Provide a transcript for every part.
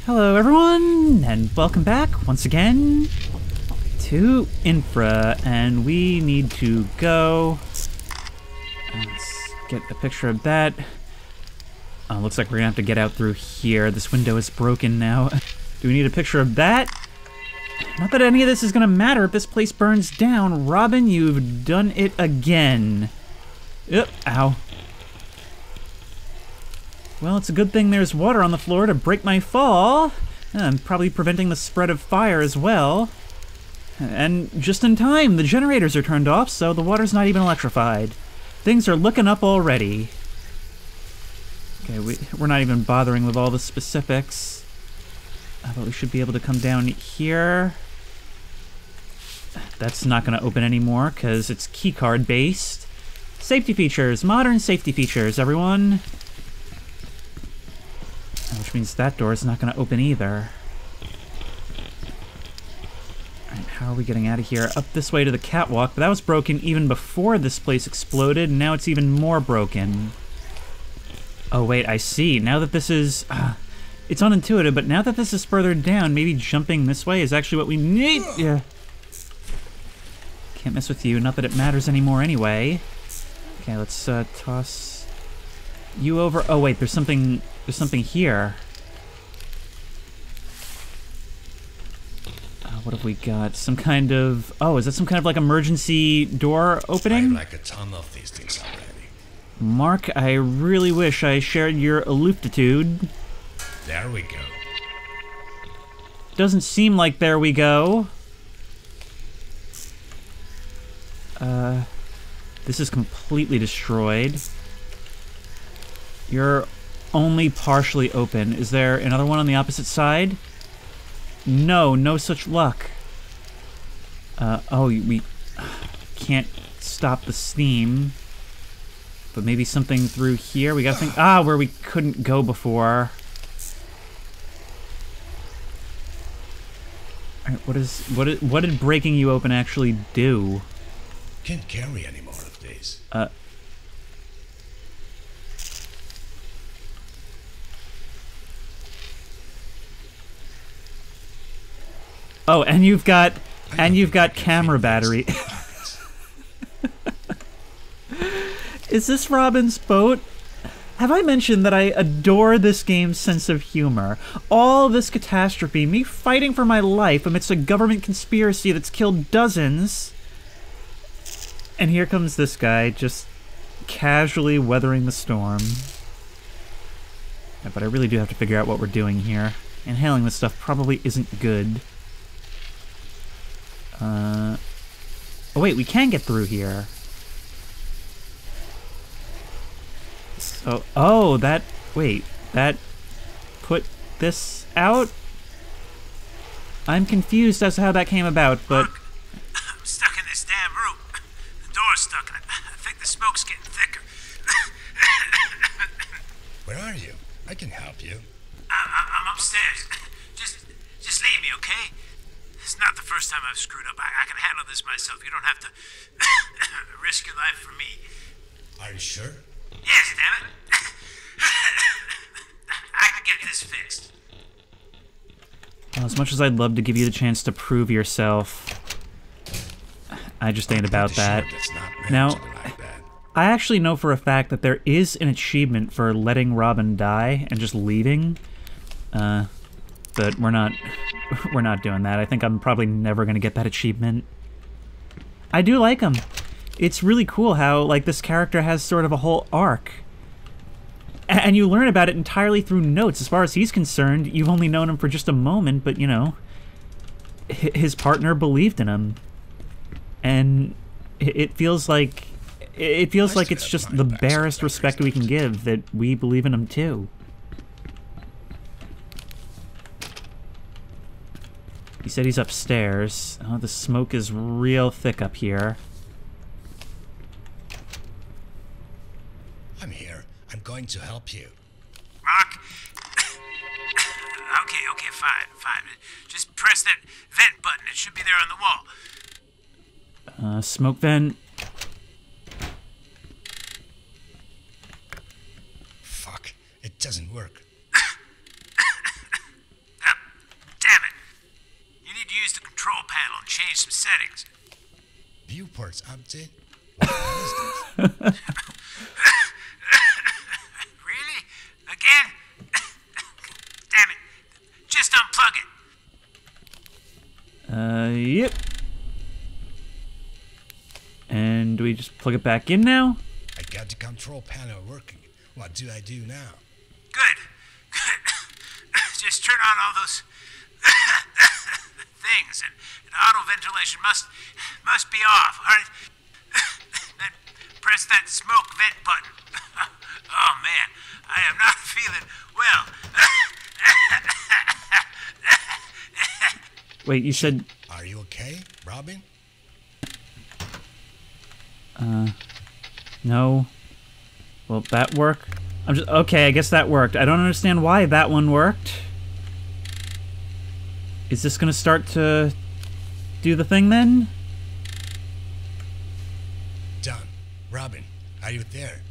Hello everyone, and welcome back once again to INFRA, and we need to go. Let's get a picture of that. Looks like we're gonna have to get out through here. This window is broken now. Do we need a picture of that? Not that any of this is gonna matter if this place burns down. Robin, you've done it again. Yep, ow. Well, it's a good thing there's water on the floor to break my fall. I'm probably preventing the spread of fire as well. And just in time, the generators are turned off, so the water's not even electrified. Things are looking up already. Okay, we're not even bothering with all the specifics. But we should be able to come down here. That's not going to open anymore because it's keycard based. Safety features, modern safety features, everyone. Which means that door is not going to open either. Alright, how are we getting out of here? Up this way to the catwalk, but that was broken even before this place exploded, and now it's even more broken. Oh wait, I see. Now that this is... it's unintuitive, but now that this is further down, maybe jumping this way is actually what we need. Yeah. Can't mess with you, not that it matters anymore anyway. Okay, let's toss you over. Oh wait, there's something here. What have we got? Some kind of... Oh, is that some kind of like emergency door opening? I like a ton of these things already. Mark, I really wish I shared your aloofitude. There we go. Doesn't seem like there we go. This is completely destroyed. You're only partially open. Is there another one on the opposite side? No, no such luck. Oh, we can't stop the steam. But maybe something through here. We gotta think, where we couldn't go before. Alright, what did breaking you open actually do? Can't carry any more of these. Oh, and you've got camera battery. Is this Robin's boat? Have I mentioned that I adore this game's sense of humor? All this catastrophe, me fighting for my life amidst a government conspiracy that's killed dozens. And here comes this guy, just casually weathering the storm. Yeah, but I really do have to figure out what we're doing here. Inhaling this stuff probably isn't good. Oh wait, we can get through here. So, oh, that put this out? I'm confused as to how that came about, but... Look, I'm stuck in this damn room. The door's stuck. I think the smoke's getting thicker. Where are you? I can help you. I'm upstairs. Just leave me, okay? It's not the first time I've screwed up. I can handle this myself. You don't have to risk your life for me. Are you sure? Yes, damn it. I can get this fixed. Well, as much as I'd love to give you the chance to prove yourself, I just ain't about that. Now, I actually know for a fact that there is an achievement for letting Robin die and just leaving, but we're not doing that. I think I'm probably never gonna get that achievement. I do like him. It's really cool how, like, this character has sort of a whole arc. And you learn about it entirely through notes. As far as he's concerned, you've only known him for just a moment, but, you know, his partner believed in him. And it feels like it's just the barest respect we can give that we believe in him too. He said he's upstairs. Oh, the smoke is real thick up here. I'm here. I'm going to help you. Mark? Okay, fine. Just press that vent button. It should be there on the wall. Smoke vent. Fuck. It doesn't work. some settings. Viewports update? What is this? Really? Again? Damn it. Just unplug it. Yep. And do we just plug it back in now? I got the control panel working. What do I do now? Good. Just turn on all those things, and auto ventilation must be off. All right. Then press that smoke vent button. Oh man, I am not feeling well. Wait, you said... Are you okay, Robin? No. Will that work? Okay, I guess that worked. I don't understand why that one worked. Is this gonna start to do the thing then? Done. Robin, are you there?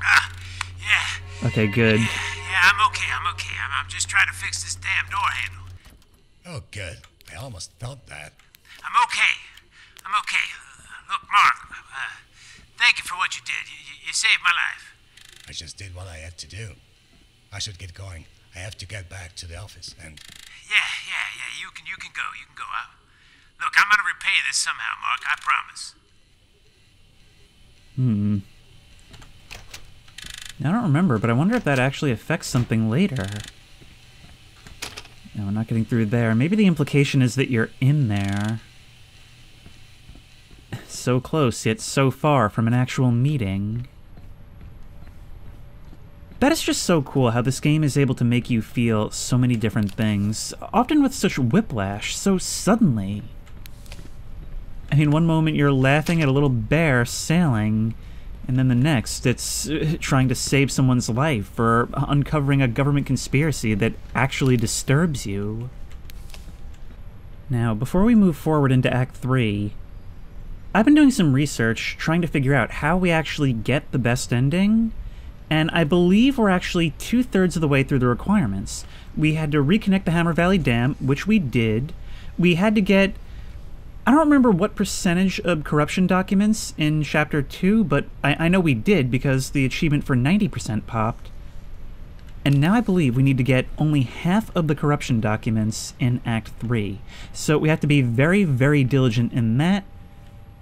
Yeah. Okay, good. Yeah, I'm okay. I'm just trying to fix this damn door handle. Oh, good. I almost felt that. I'm okay. Look, Mark, thank you for what you did. You saved my life. I just did what I had to do. I should get going. I have to get back to the office and... Yeah. You can go. Look, I'm gonna repay this somehow, Mark. I promise. I don't remember, but I wonder if that actually affects something later. No, I'm not getting through there. Maybe the implication is that you're in there. So close, yet so far from an actual meeting. That is just so cool how this game is able to make you feel so many different things, often with such whiplash, so suddenly. I mean, one moment you're laughing at a little bear sailing, and then the next it's trying to save someone's life or uncovering a government conspiracy that actually disturbs you. Now, before we move forward into Act 3, I've been doing some research trying to figure out how we actually get the best ending, and I believe we're actually 2/3 of the way through the requirements. We had to reconnect the Hammer Valley Dam, which we did. We had to get... I don't remember what percentage of corruption documents in Chapter 2, but I know we did because the achievement for 90% popped. And now I believe we need to get only half of the corruption documents in Act 3. So we have to be very, very diligent in that,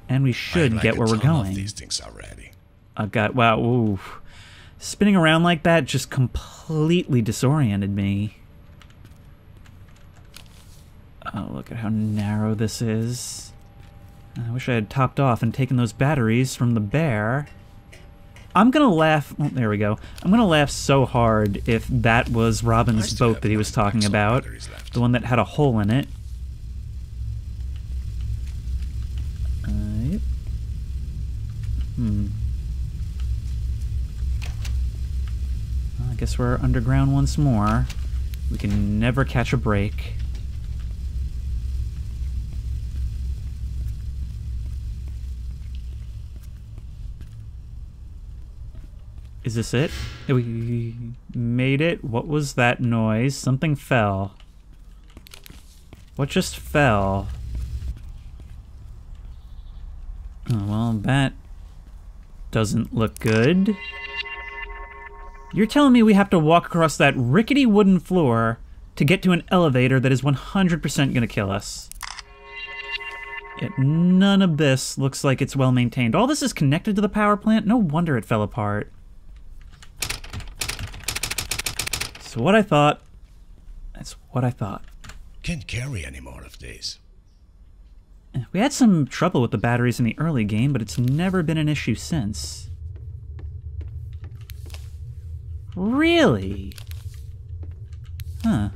and we should get where we're going. These things already. God, wow, ooh. Spinning around like that just completely disoriented me. Oh, look at how narrow this is. I wish I had topped off and taken those batteries from the bear. I'm gonna laugh... Oh, there we go. I'm gonna laugh so hard if that was Robin's boat that he was talking about. The one that had a hole in it. Yep. Well, I guess we're underground once more. We can never catch a break. Is this it? We made it? What was that noise? Something fell. What just fell? Oh, well, that doesn't look good. You're telling me we have to walk across that rickety wooden floor to get to an elevator that is 100% gonna kill us. Yet none of this looks like it's well maintained. All this is connected to the power plant? No wonder it fell apart. So what I thought, that's what I thought. Can't carry any more of these. We had some trouble with the batteries in the early game, but it's never been an issue since. Really? Huh.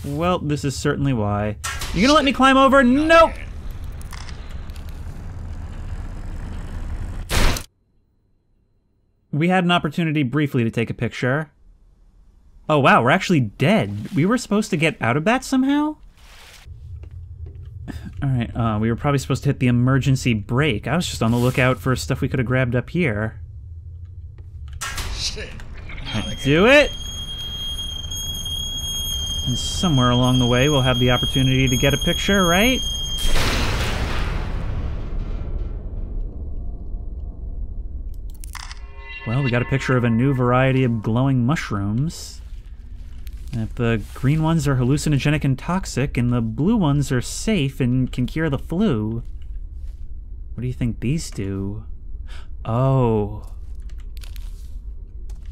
Well, this is certainly why. You gonna let me climb over? Nope! We had an opportunity briefly to take a picture. Oh wow, we're actually dead. We were supposed to get out of that somehow? Alright, we were probably supposed to hit the emergency brake. I was just on the lookout for stuff we could have grabbed up here. Shit. Do it! And somewhere along the way, we'll have the opportunity to get a picture, right? Well, we got a picture of a new variety of glowing mushrooms. And if the green ones are hallucinogenic and toxic, and the blue ones are safe and can cure the flu, what do you think these do? Oh.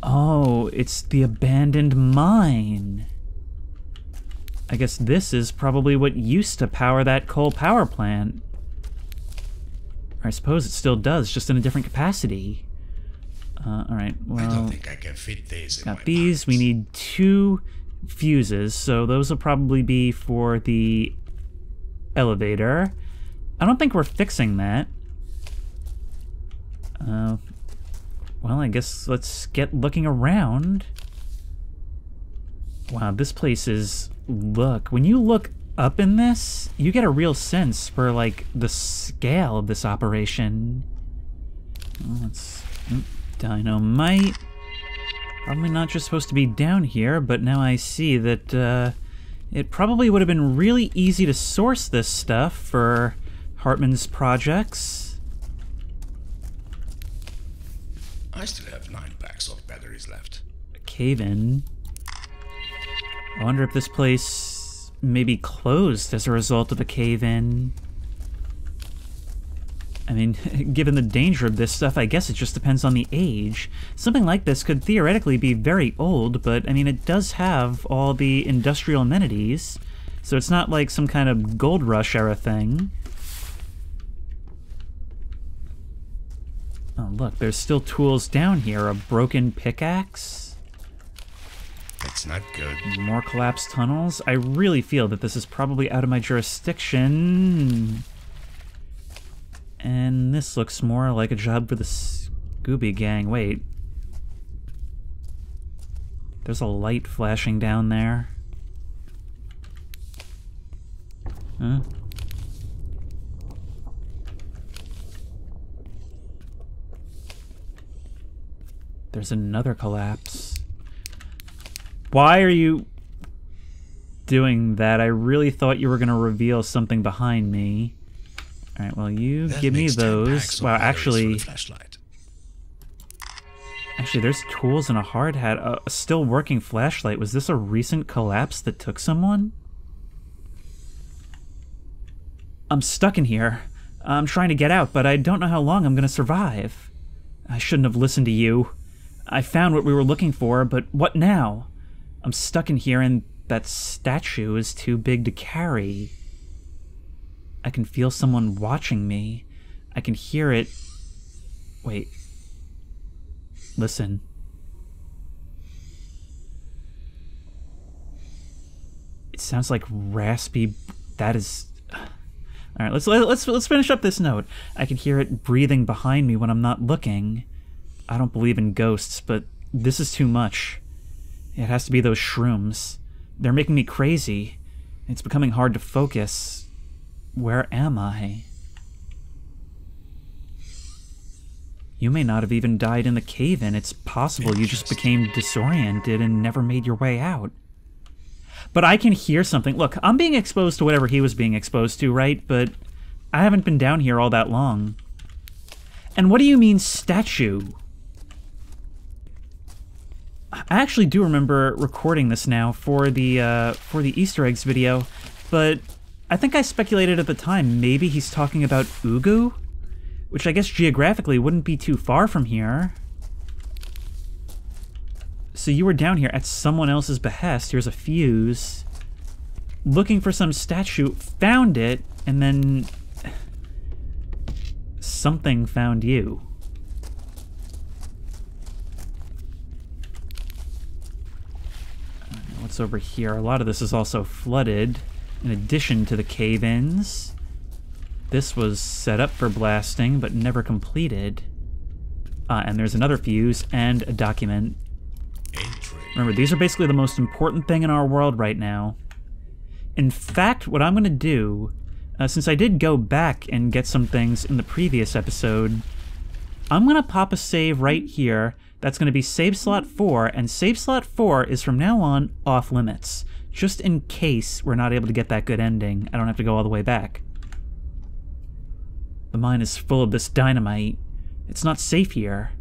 Oh, it's the abandoned mine. I guess this is probably what used to power that coal power plant. Or I suppose it still does, just in a different capacity. Alright, well... I don't think I can fit these in my got these. pockets. We need 2 fuses, so those will probably be for the elevator. I don't think we're fixing that. Well, I guess let's get looking around. Wow, this place is... Look, when you look up in this, you get a real sense for, like, the scale of this operation. Well, let's... Dynamite. Probably not just supposed to be down here, but now I see that, it probably would have been really easy to source this stuff for Hartman's projects. I still have 9 packs of batteries left. A cave-in. I wonder if this place may be closed as a result of a cave-in. I mean, given the danger of this stuff, I guess it just depends on the age. Something like this could theoretically be very old, but, I mean, it does have all the industrial amenities, so it's not like some kind of gold rush era thing. Oh, look, there's still tools down here. A broken pickaxe. That's not good. More collapsed tunnels. I really feel that this is probably out of my jurisdiction. And this looks more like a job for the Scooby Gang. Wait. There's a light flashing down there. Huh? There's another collapse. Why are you doing that? I really thought you were going to reveal something behind me. Alright, well, you That give me makes 10 those. packs of Wow, batteries for actually... the flashlight. Actually, there's tools and a hard hat. A still working flashlight. Was this a recent collapse that took someone? I'm stuck in here. I'm trying to get out, but I don't know how long I'm going to survive. I shouldn't have listened to you. I found what we were looking for, but what now? I'm stuck in here and that statue is too big to carry. I can feel someone watching me. I can hear it. Wait. Listen. It sounds like raspy. That is. All right, let's finish up this note. I can hear it breathing behind me when I'm not looking. I don't believe in ghosts, but this is too much. It has to be those shrooms. They're making me crazy. It's becoming hard to focus. Where am I? You may not have even died in the cave-in. It's possible you just became disoriented and never made your way out. But I can hear something. Look, I'm being exposed to whatever he was being exposed to, right? But I haven't been down here all that long. And what do you mean, statue? I actually do remember recording this now for the Easter eggs video, but I think I speculated at the time maybe he's talking about Ugu, which I guess geographically wouldn't be too far from here. So you were down here at someone else's behest. Here's a fuse. Looking for some statue, found it, and then something found you. What's over here? A lot of this is also flooded, in addition to the cave-ins. This was set up for blasting, but never completed. And there's another fuse and a document. Remember, these are basically the most important thing in our world right now. In fact, what I'm going to do, since I did go back and get some things in the previous episode, I'm going to pop a save right here. That's going to be save slot 4, and save slot 4 is from now on off limits. Just in case we're not able to get that good ending, I don't have to go all the way back. The mine is full of this dynamite. It's not safe here.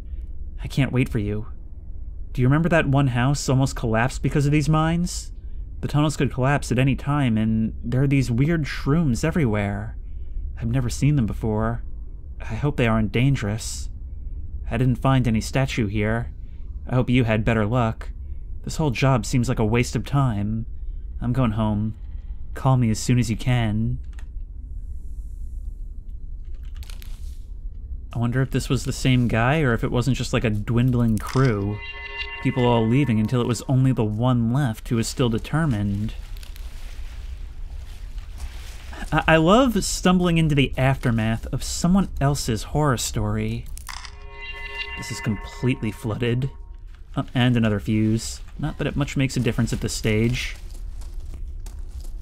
I can't wait for you. Do you remember that one house almost collapsed because of these mines? The tunnels could collapse at any time, and there are these weird shrooms everywhere. I've never seen them before. I hope they aren't dangerous. I didn't find any statue here. I hope you had better luck. This whole job seems like a waste of time. I'm going home. Call me as soon as you can. I wonder if this was the same guy, or if it wasn't just like a dwindling crew. People all leaving until it was only the one left who was still determined. I love stumbling into the aftermath of someone else's horror story. This is completely flooded. Oh, and another fuse. Not that it much makes a difference at this stage.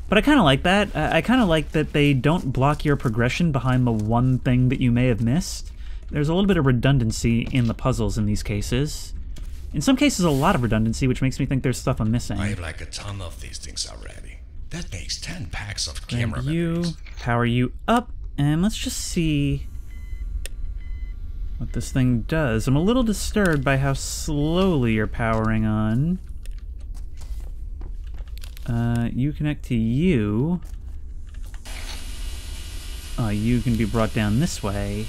But I kind of like that. I kind of like that they don't block your progression behind the one thing that you may have missed. There's a little bit of redundancy in the puzzles in these cases. In some cases, a lot of redundancy, which makes me think there's stuff I'm missing. I have like a ton of these things already. That makes 10 packs of Grab camera you, batteries. power you up, and let's just see what this thing does. I'm a little disturbed by how slowly you're powering on. You connect to you. Oh, you can be brought down this way.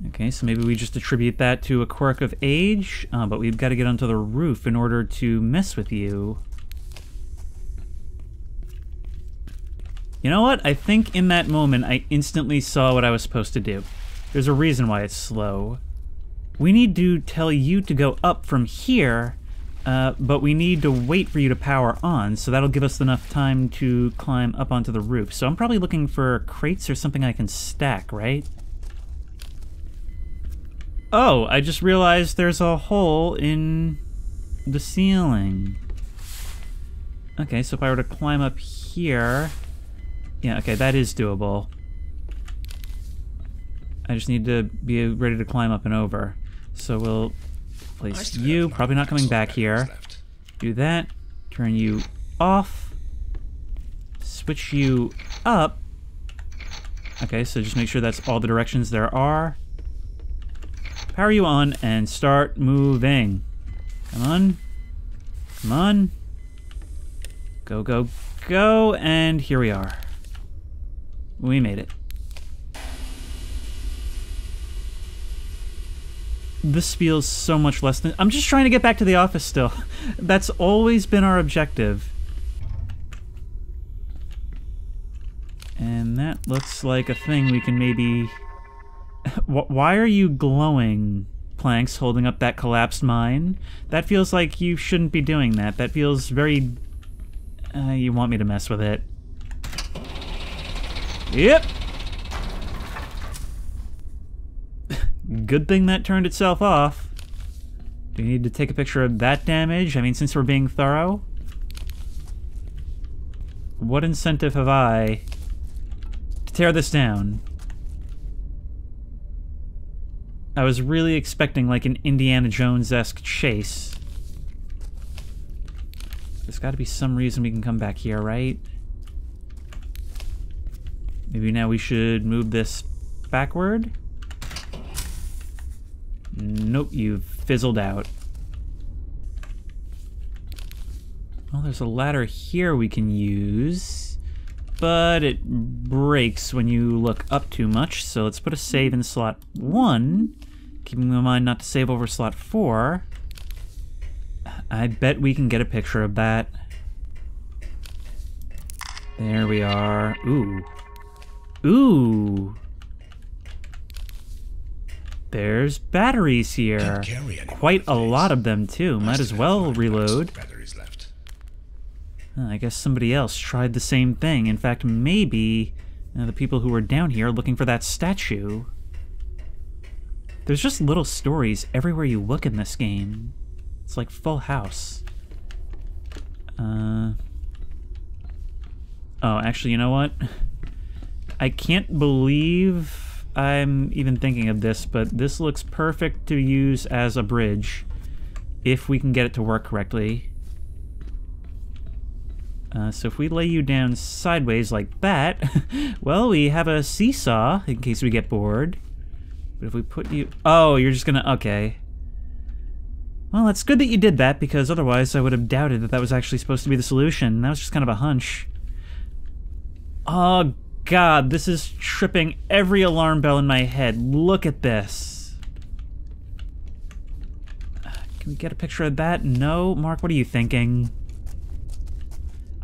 Okay, so maybe we just attribute that to a quirk of age, but we've got to get onto the roof in order to mess with you. You know what? I think in that moment I instantly saw what I was supposed to do. There's a reason why it's slow. We need to tell you to go up from here, but we need to wait for you to power on, so that'll give us enough time to climb up onto the roof. So I'm probably looking for crates or something I can stack, right? Oh, I just realized there's a hole in the ceiling. Okay, so if I were to climb up here... Yeah, okay, that is doable. I just need to be ready to climb up and over. So we'll place you, probably not coming back here. Do that, turn you off, switch you up. Okay, so just make sure that's all the directions there are. Power you on and start moving. Come on. Come on. Go, go, go, and here we are. We made it. This feels so much less than... I'm just trying to get back to the office still. That's always been our objective. And that looks like a thing we can maybe... Why are you glowing, Planks, holding up that collapsed mine? That feels like you shouldn't be doing that. That feels very... you want me to mess with it. Yep! Good thing that turned itself off. Do you need to take a picture of that damage? I mean, since we're being thorough? What incentive have I to tear this down? I was really expecting like an Indiana Jones-esque chase. There's got to be some reason we can come back here, right? Maybe now we should move this backward? Nope, you've fizzled out. Well, there's a ladder here we can use, but it breaks when you look up too much, so let's put a save in slot 1, keeping in mind not to save over slot 4. I bet we can get a picture of that. There we are. Ooh. Ooh. There's batteries here. Quite a lot of them, too. Might as well reload. I guess somebody else tried the same thing. In fact, maybe the people who were down here looking for that statue. There's just little stories everywhere you look in this game. It's like Full House. Oh, actually, you know what? I can't believe I'm even thinking of this, but this looks perfect to use as a bridge. if we can get it to work correctly. So if we lay you down sideways like that, well, we have a seesaw in case we get bored. But if we put you... Oh, you're just gonna... Okay. Well, it's good that you did that, because otherwise I would have doubted that that was actually supposed to be the solution. That was just kind of a hunch. Oh, God, this is tripping every alarm bell in my head. Look at this. Can we get a picture of that? No? Mark, what are you thinking?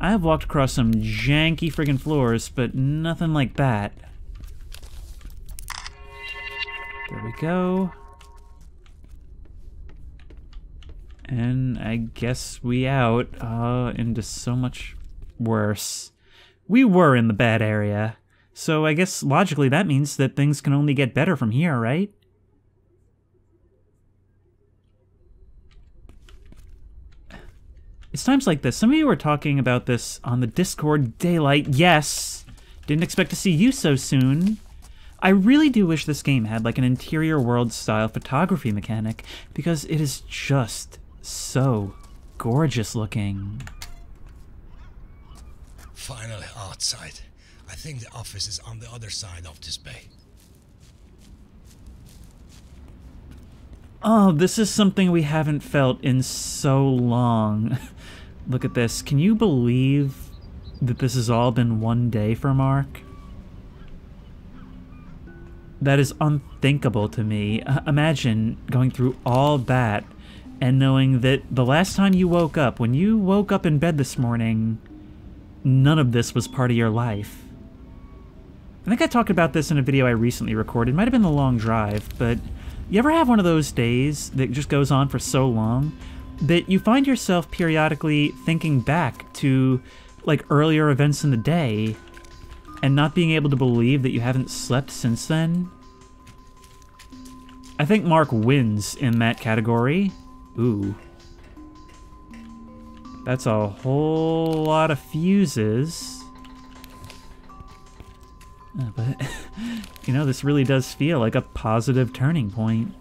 I have walked across some janky friggin' floors, but nothing like that. There we go. And I guess we out into so much worse. We were in the bad area, so I guess logically that means that things can only get better from here, right? It's times like this. Some of you were talking about this on the Discord. Daylight, yes! Didn't expect to see you so soon. I really do wish this game had like an interior world style photography mechanic, because it is just so gorgeous looking. Finally outside. I think the office is on the other side of this bay. Oh, this is something we haven't felt in so long. Look at this. Can you believe that this has all been one day for Mark? That is unthinkable to me. Imagine going through all that and knowing that the last time you woke up, when you woke up in bed this morning, none of this was part of your life. I think I talked about this in a video I recently recorded. It might have been The Long Drive, but you ever have one of those days that just goes on for so long that you find yourself periodically thinking back to like earlier events in the day and not being able to believe that you haven't slept since then? I think Mark wins in that category. Ooh. That's a whole lot of fuses. But, you know, this really does feel like a positive turning point.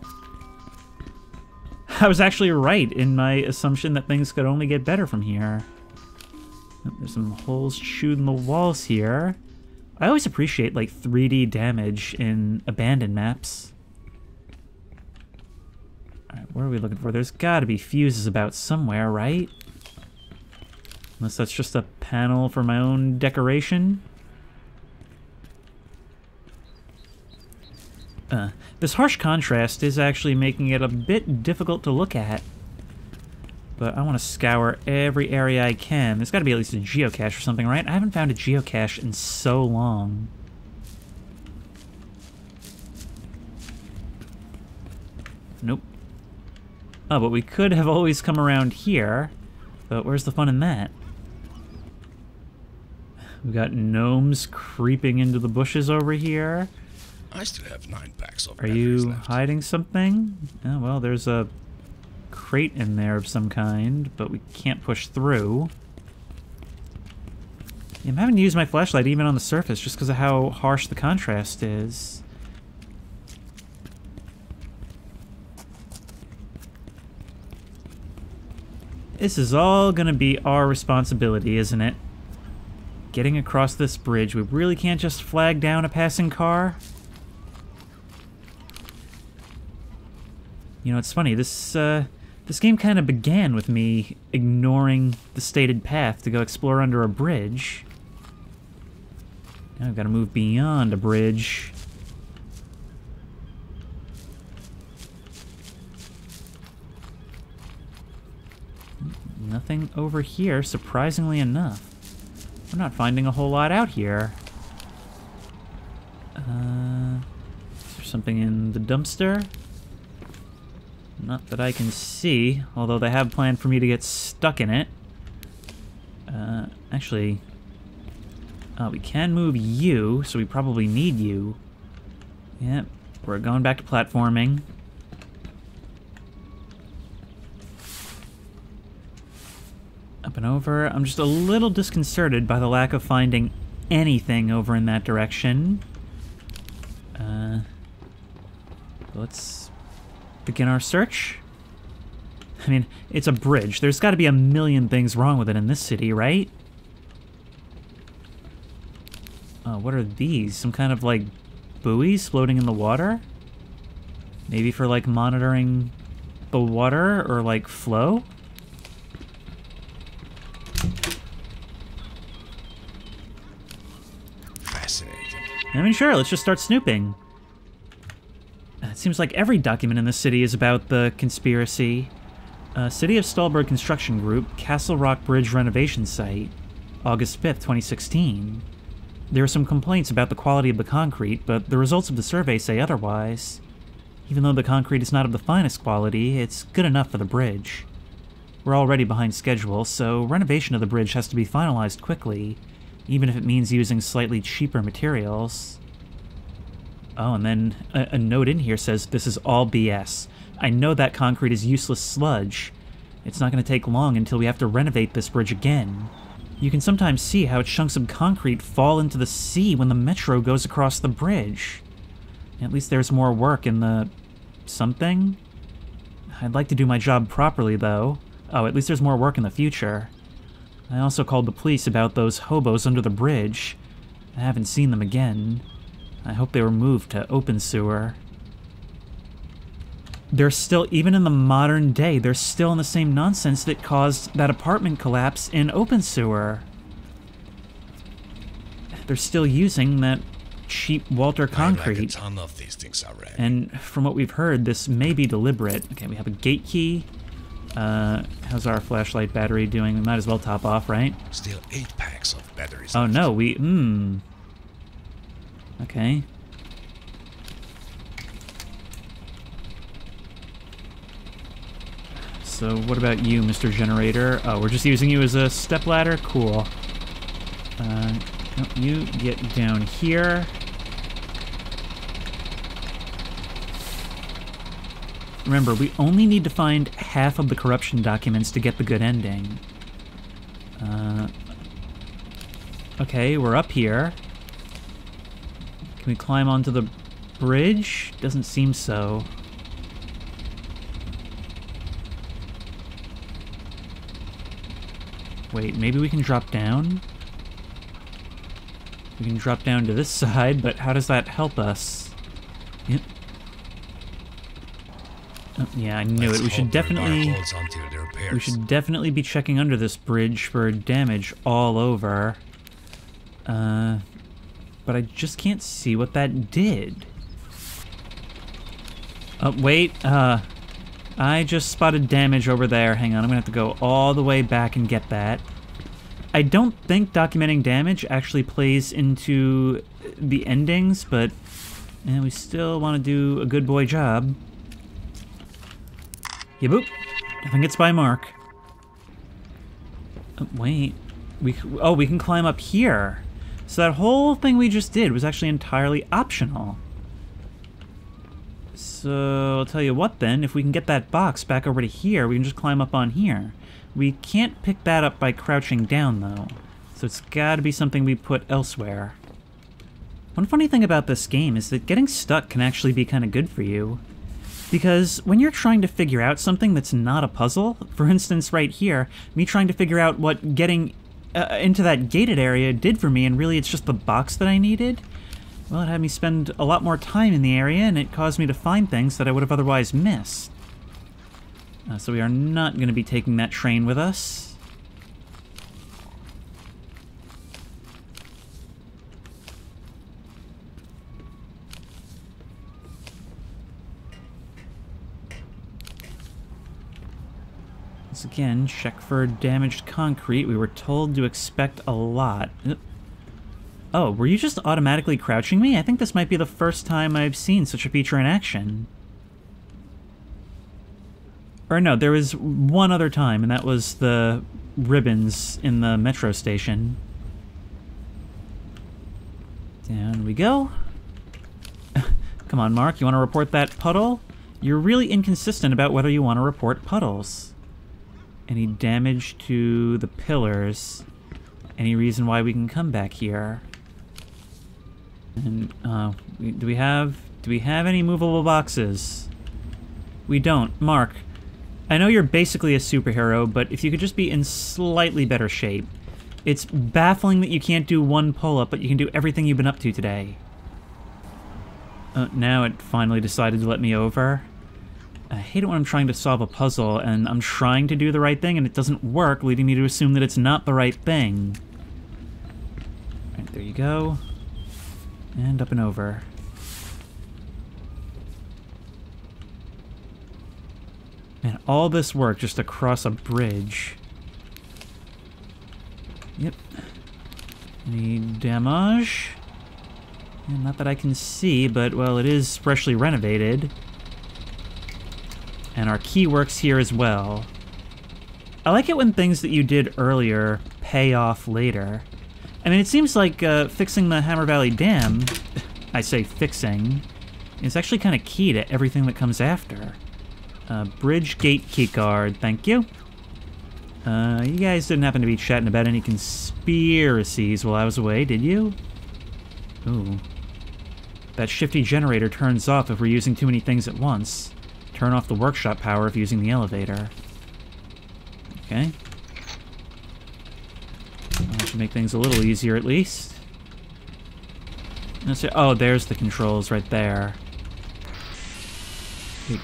I was actually right in my assumption that things could only get better from here. There's some holes chewed in the walls here. I always appreciate, like, 3D damage in abandoned maps. Alright, what are we looking for? There's gotta be fuses about somewhere, right? Unless that's just a panel for my own decoration. This harsh contrast is actually making it a bit difficult to look at. But I want to scour every area I can. There's got to be at least a geocache or something, right? I haven't found a geocache in so long. Nope. Oh, but we could have always come around here. But where's the fun in that? We've got gnomes creeping into the bushes over here. I still have 9 packs of Are you hiding something? Oh, well, there's a crate in there of some kind, but we can't push through. Yeah, I'm having to use my flashlight even on the surface just because of how harsh the contrast is. This is all gonna be our responsibility, isn't it? Getting across this bridge, we really can't just flag down a passing car? You know, it's funny, this game kind of began with me ignoring the stated path to go explore under a bridge. Now I've got to move beyond a bridge. Nothing over here, surprisingly enough. We're not finding a whole lot out here. Is there something in the dumpster? Not that I can see, although they have planned for me to get stuck in it. Actually, we can move you, so we probably need you. Yep, we're going back to platforming. Up and over. I'm just a little disconcerted by the lack of finding anything over in that direction. Let's begin our search. I mean, it's a bridge. There's got to be a million things wrong with it in this city, right? What are these? Some kind of, like, buoys floating in the water? Maybe for, like, monitoring the water or, like, flow? Fascinating. I mean, sure, let's just start snooping. It seems like every document in this city is about the conspiracy. City of Stallberg Construction Group, Castle Rock Bridge renovation site, August 5th, 2016. There are some complaints about the quality of the concrete, but the results of the survey say otherwise. Even though the concrete is not of the finest quality, it's good enough for the bridge. We're already behind schedule, so renovation of the bridge has to be finalized quickly, even if it means using slightly cheaper materials. Oh, and then a note in here says, "This is all BS. I know that concrete is useless sludge. It's not going to take long until we have to renovate this bridge again. You can sometimes see how chunks of concrete fall into the sea when the metro goes across the bridge. At least there's more work in the... something? I'd like to do my job properly, though. Oh, at least there's more work in the future. I also called the police about those hobos under the bridge. I haven't seen them again. I hope they were moved to open sewer." They're still, even in the modern day, they're still in the same nonsense that caused that apartment collapse in open sewer. They're still using that cheap Walter concrete. Like a ton of these things already. And from what we've heard, this may be deliberate. Okay, we have a gate key. How's our flashlight battery doing? We might as well top off, right? Still 8 packs of batteries. Oh left. no, Okay. So what about you, Mr. Generator? Oh, we're just using you as a stepladder? Cool. You get down here. Remember, we only need to find half of the corruption documents to get the good ending. Okay, we're up here. Can we climb onto the bridge? Doesn't seem so. Wait, maybe we can drop down? We can drop down to this side, but how does that help us? Yep. Oh, yeah, I knew it. We should definitely... We should definitely be checking under this bridge for damage all over. But I just can't see what that did. Oh, wait, I just spotted damage over there. Hang on, I'm gonna have to go all the way back and get that. I don't think documenting damage actually plays into the endings, but we still want to do a good boy job. Yeah, boop. Nothing gets by Mark. Oh, wait. We can climb up here. So that whole thing we just did was actually entirely optional. So I'll tell you what then, if we can get that box back over to here, we can just climb up on here. We can't pick that up by crouching down though, so it's gotta be something we put elsewhere. One funny thing about this game is that getting stuck can actually be kind of good for you. Because when you're trying to figure out something that's not a puzzle, for instance right here, me trying to figure out what getting into that gated area did for me, and really it's just the box that I needed, well, it had me spend a lot more time in the area, and it caused me to find things that I would have otherwise missed. So we are not going to be taking that train with us. Once again, check for damaged concrete. We were told to expect a lot. Oh, were you just automatically crouching me? I think this might be the first time I've seen such a feature in action. Or no, there was one other time, and that was the ribbons in the metro station. Down we go. Come on, Mark, you want to report that puddle? You're really inconsistent about whether you want to report puddles. Any damage to the pillars? Any reason why we can come back here? And do we have any movable boxes? We don't. Mark, I know you're basically a superhero, but if you could just be in slightly better shape. It's baffling that you can't do one pull-up, but you can do everything you've been up to today. Now it finally decided to let me over. I hate it when I'm trying to solve a puzzle, and I'm trying to do the right thing, and it doesn't work, leading me to assume that it's not the right thing. Alright, there you go. And up and over. Man, all this work just to cross a bridge. Yep. Any damage? Yeah, not that I can see, but, well, it is freshly renovated. And our key works here as well. I like it when things that you did earlier pay off later. I mean, it seems like fixing the Hammer Valley Dam, I say fixing, is actually kind of key to everything that comes after. Bridge gate keycard, thank you. You guys didn't happen to be chatting about any conspiracies while I was away, did you? Ooh. That shifty generator turns off if we're using too many things at once. Turn off the workshop power if using the elevator. Okay. That should make things a little easier at least. Oh, there's the controls right there.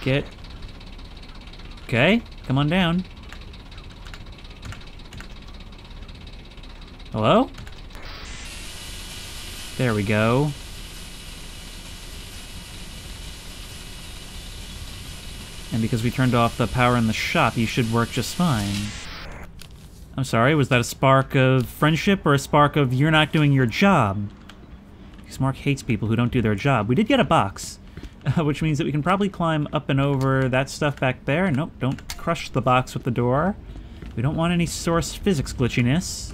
Get. Okay, come on down. Hello? There we go. And because we turned off the power in the shop, you should work just fine. I'm sorry, was that a spark of friendship or a spark of you're not doing your job? Because Mark hates people who don't do their job. We did get a box, which means that we can probably climb up and over that stuff back there. Nope, don't crush the box with the door. We don't want any source physics glitchiness.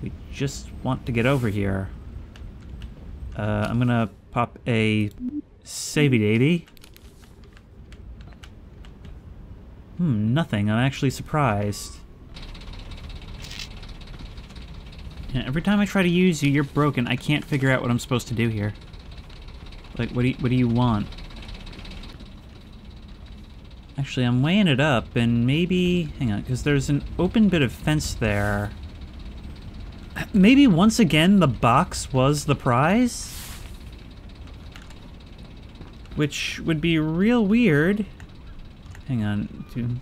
We just want to get over here. I'm gonna pop a savey-davy. Nothing. I'm actually surprised. Yeah, every time I try to use you, you're broken. I can't figure out what I'm supposed to do here. Like, what do you want? Actually, I'm weighing it up, and maybe... Hang on, because there's an open bit of fence there. Maybe once again the box was the prize? Which would be real weird. Hang on, dude.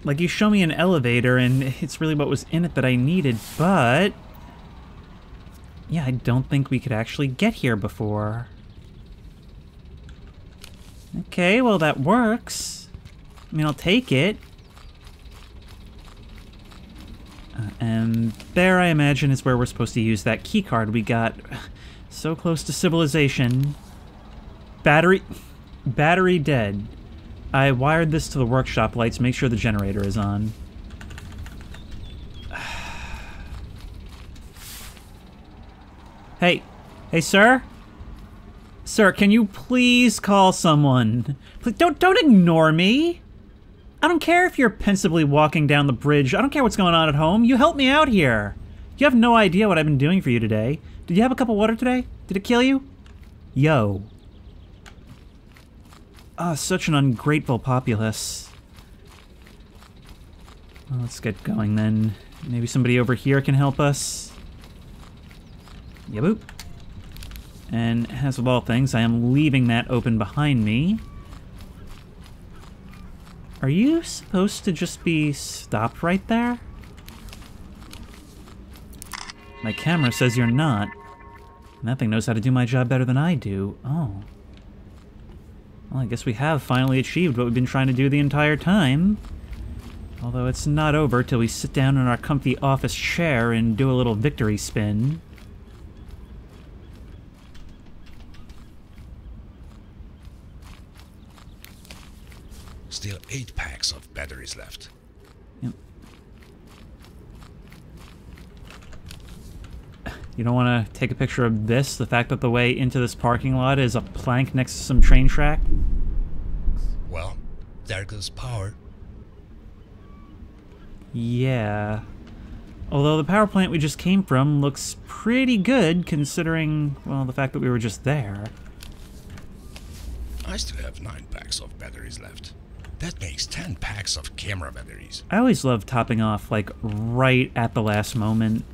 Like, you show me an elevator, and it's really what was in it that I needed, but... Yeah, I don't think we could actually get here before. Okay, well, that works. I mean, I'll take it. And there, I imagine, is where we're supposed to use that keycard we got. So close to civilization. Battery dead. I wired this to the workshop lights, make sure the generator is on. Hey, sir? Sir, can you please call someone? Please, don't ignore me. I don't care if you're pensively walking down the bridge. I don't care what's going on at home. You helped me out here. You have no idea what I've been doing for you today. Did you have a cup of water today? Did it kill you? Yo. Ah, such an ungrateful populace. Well, let's get going then. Maybe somebody over here can help us. Yeah, boop. And as with all things, I am leaving that open behind me. Are you supposed to just be stopped right there? My camera says you're not. And that thing knows how to do my job better than I do. Oh. Well, I guess we have finally achieved what we've been trying to do the entire time. Although it's not over till we sit down in our comfy office chair and do a little victory spin. Still 8 packs of batteries left. Yep. You don't want to take a picture of this? The fact that the way into this parking lot is a plank next to some train track? Well, there goes power. Yeah. Although the power plant we just came from looks pretty good considering, well, the fact that we were just there. I still have 9 packs of batteries left. That makes 10 packs of camera batteries. I always love topping off, like, right at the last moment.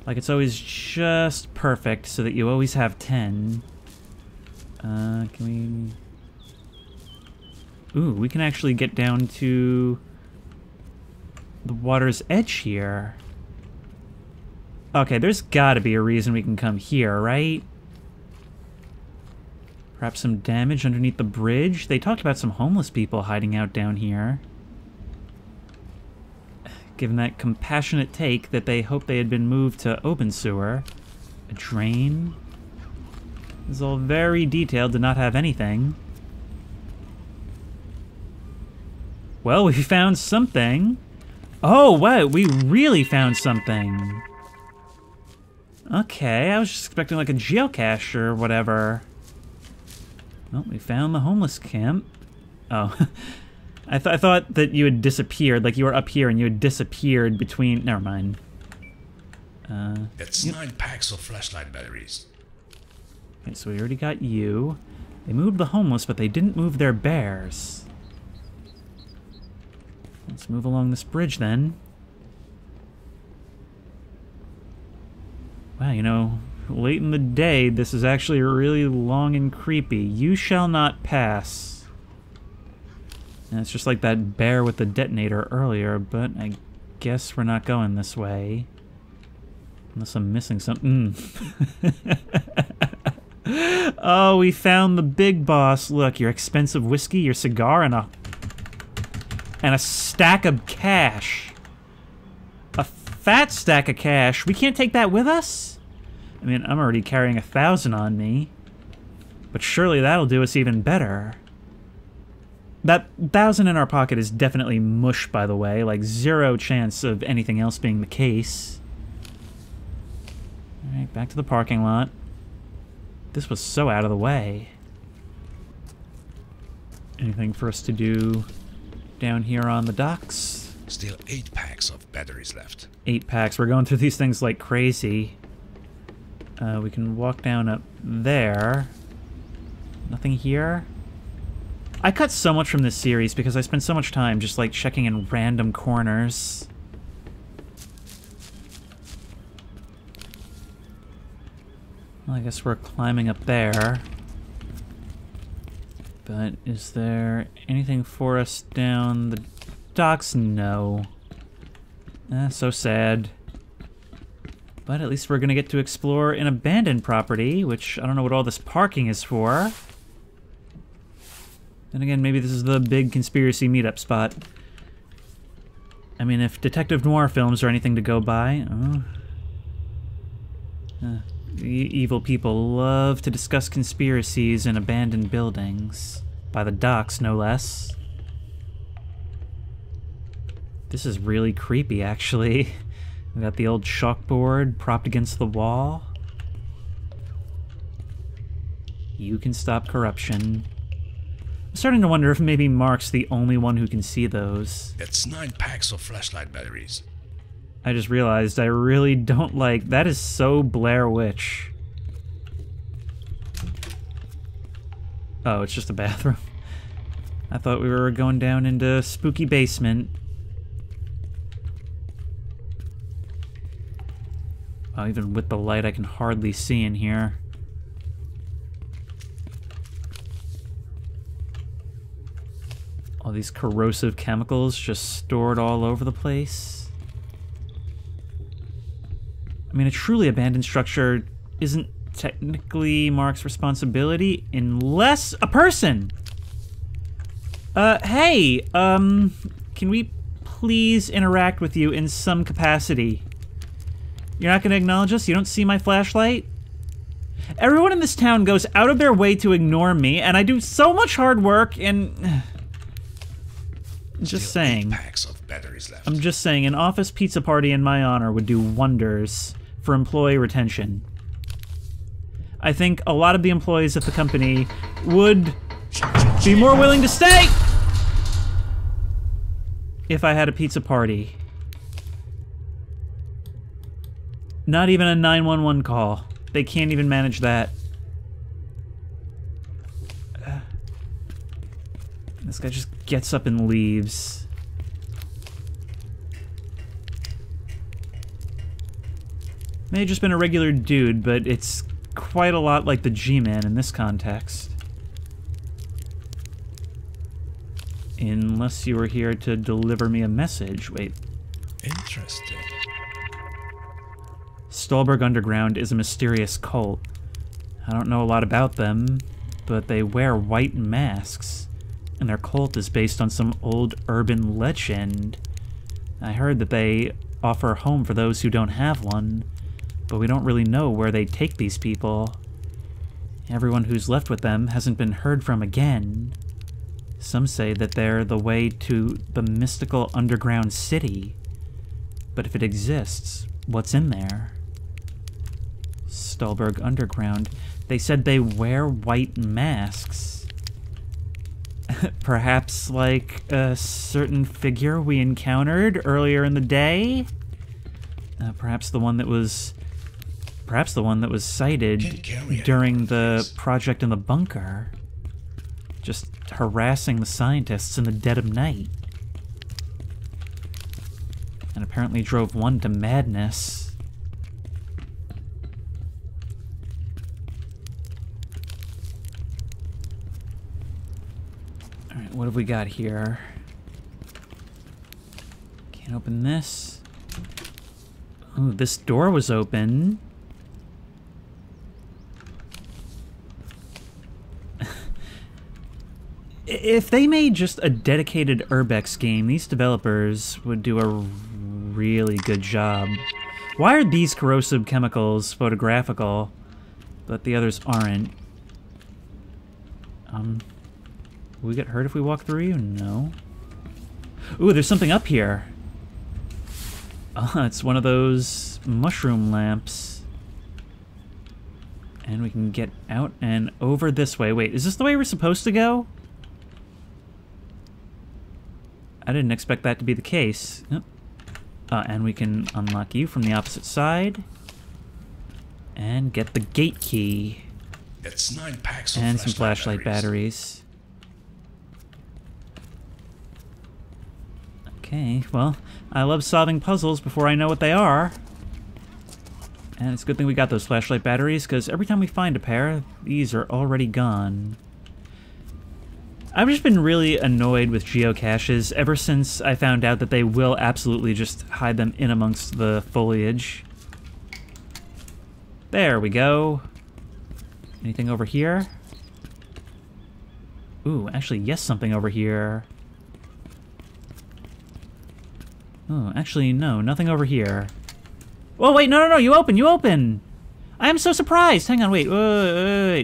Like, it's always just perfect so that you always have 10. Can we... Ooh, we can actually get down to the water's edge here. Okay, there's gotta be a reason we can come here, right? Perhaps some damage underneath the bridge? They talked about some homeless people hiding out down here. Given that compassionate take that they hoped they had been moved to open sewer. A drain? This is all very detailed to not have anything. Well, we found something. Oh, wow, we really found something. Okay, I was just expecting like a geocache or whatever. Well, we found the homeless camp. Oh, I thought that you had disappeared, like you were up here and you had disappeared between... Never mind. That's 9 packs of flashlight batteries. Okay, so we already got you. They moved the homeless, but they didn't move their bears. Let's move along this bridge then. Wow, you know, late in the day, this is actually really long and creepy. You shall not pass. And it's just like that bear with the detonator earlier, but I guess we're not going this way. Unless I'm missing something. Oh, we found the big boss. Look, your expensive whiskey, your cigar, and a stack of cash. A fat stack of cash. We can't take that with us? I mean, I'm already carrying 1,000 on me. But surely that'll do us even better. That 1,000 in our pocket is definitely mush, by the way. Like, zero chance of anything else being the case. Alright, back to the parking lot. This was so out of the way. Anything for us to do down here on the docks? Still 8 packs of batteries left. 8 packs. We're going through these things like crazy. We can walk down up there. Nothing here? I cut so much from this series because I spent so much time just like checking in random corners. Well, I guess we're climbing up there. But is there anything for us down the docks? No. So sad. But at least we're gonna get to explore an abandoned property, which I don't know what all this parking is for. Then again, maybe this is the big conspiracy meetup spot. I mean, if detective noir films are anything to go by, evil people love to discuss conspiracies in abandoned buildings. By the docks, no less. This is really creepy, actually. We got the old chalkboard propped against the wall. You can stop corruption. I'm starting to wonder if maybe Mark's the only one who can see those. That's 9 packs of flashlight batteries. I just realized I really don't like... That is so Blair Witch. Oh, it's just a bathroom. I thought we were going down into spooky basement. Wow, even with the light, I can hardly see in here. All these corrosive chemicals just stored all over the place. I mean, a truly abandoned structure isn't technically Mark's responsibility unless a person! Hey, can we please interact with you in some capacity? You're not gonna acknowledge us? You don't see my flashlight? Everyone in this town goes out of their way to ignore me, and I do so much hard work, and... Just saying. 8 packs of batteries left. I'm just saying, an office pizza party in my honor would do wonders for employee retention. I think a lot of the employees at the company would be more willing to stay if I had a pizza party. Not even a 911 call. They can't even manage that. This guy just gets up and leaves. May have just been a regular dude, but it's quite a lot like the G-Man in this context. Unless you were here to deliver me a message. Wait. Interesting. Stolberg Underground is a mysterious cult. I don't know a lot about them, but they wear white masks, and their cult is based on some old urban legend. I heard that they offer a home for those who don't have one, but we don't really know where they take these people. Everyone who's left with them hasn't been heard from again. Some say that they're the way to the mystical underground city. But if it exists, what's in there? Stolberg Underground. They said they wear white masks. Perhaps like a certain figure we encountered earlier in the day? Perhaps the one that was sighted during the project in the bunker. Just harassing the scientists in the dead of night. And apparently drove one to madness. Alright, what have we got here? Can't open this. Ooh, this door was open. If they made just a dedicated Urbex game, these developers would do a really good job. Why are these corrosive chemicals photographical, but the others aren't? Will we get hurt if we walk through you? No. Ooh, there's something up here. Oh, it's one of those mushroom lamps. And we can get out and over this way. Wait, is this the way we're supposed to go? I didn't expect that to be the case. Oh. And we can unlock you from the opposite side. And get the gate key. It's 9 packs of and some flashlight batteries. Okay, well, I love solving puzzles before I know what they are. And it's a good thing we got those flashlight batteries, because every time we find a pair, these are already gone. I've just been really annoyed with geocaches ever since I found out that they will absolutely just hide them in amongst the foliage. There we go. Anything over here? Ooh, actually, yes, something over here. Oh, actually, no, nothing over here. Oh, wait, no, you open! I am so surprised! Hang on, wait.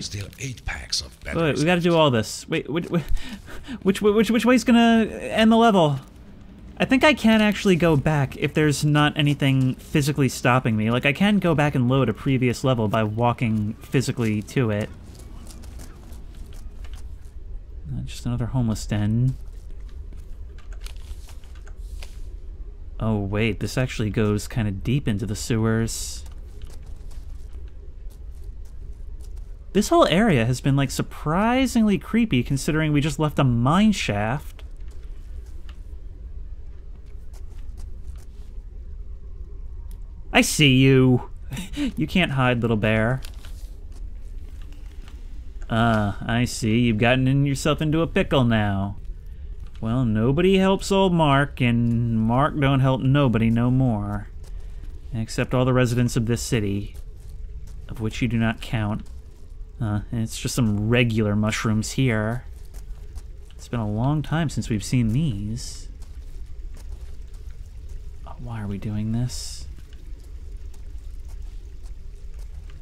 Still 8 packs of batteries. Wait, we gotta do all this. Wait, which way's gonna end the level? I think I can actually go back if there's not anything physically stopping me. Like, I can go back and load a previous level by walking physically to it. Just another homeless den. Oh, wait, this actually goes kind of deep into the sewers. This whole area has been, like, surprisingly creepy considering we just left a mine shaft. I see you. You can't hide, little bear. I see. You've gotten yourself into a pickle now. Well, nobody helps old Mark, and Mark don't help nobody no more. Except all the residents of this city, of which you do not count. It's just some regular mushrooms here. It's been a long time since we've seen these. Oh, why are we doing this?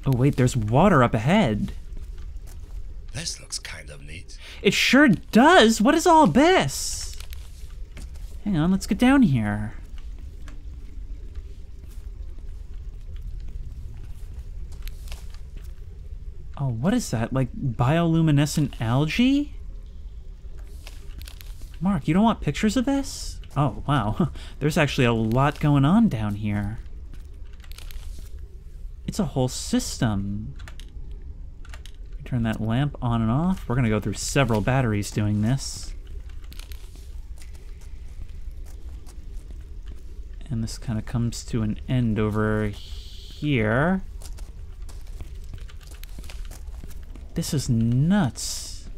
Oh wait, there's water up ahead. This looks kind of neat. It sure does! What is all this? Hang on, let's get down here. Oh, what is that? Like bioluminescent algae? Mark, you don't want pictures of this? Oh, wow. There's actually a lot going on down here. It's a whole system. Turn that lamp on and off. We're gonna go through several batteries doing this. And this kind of comes to an end over here. This is nuts.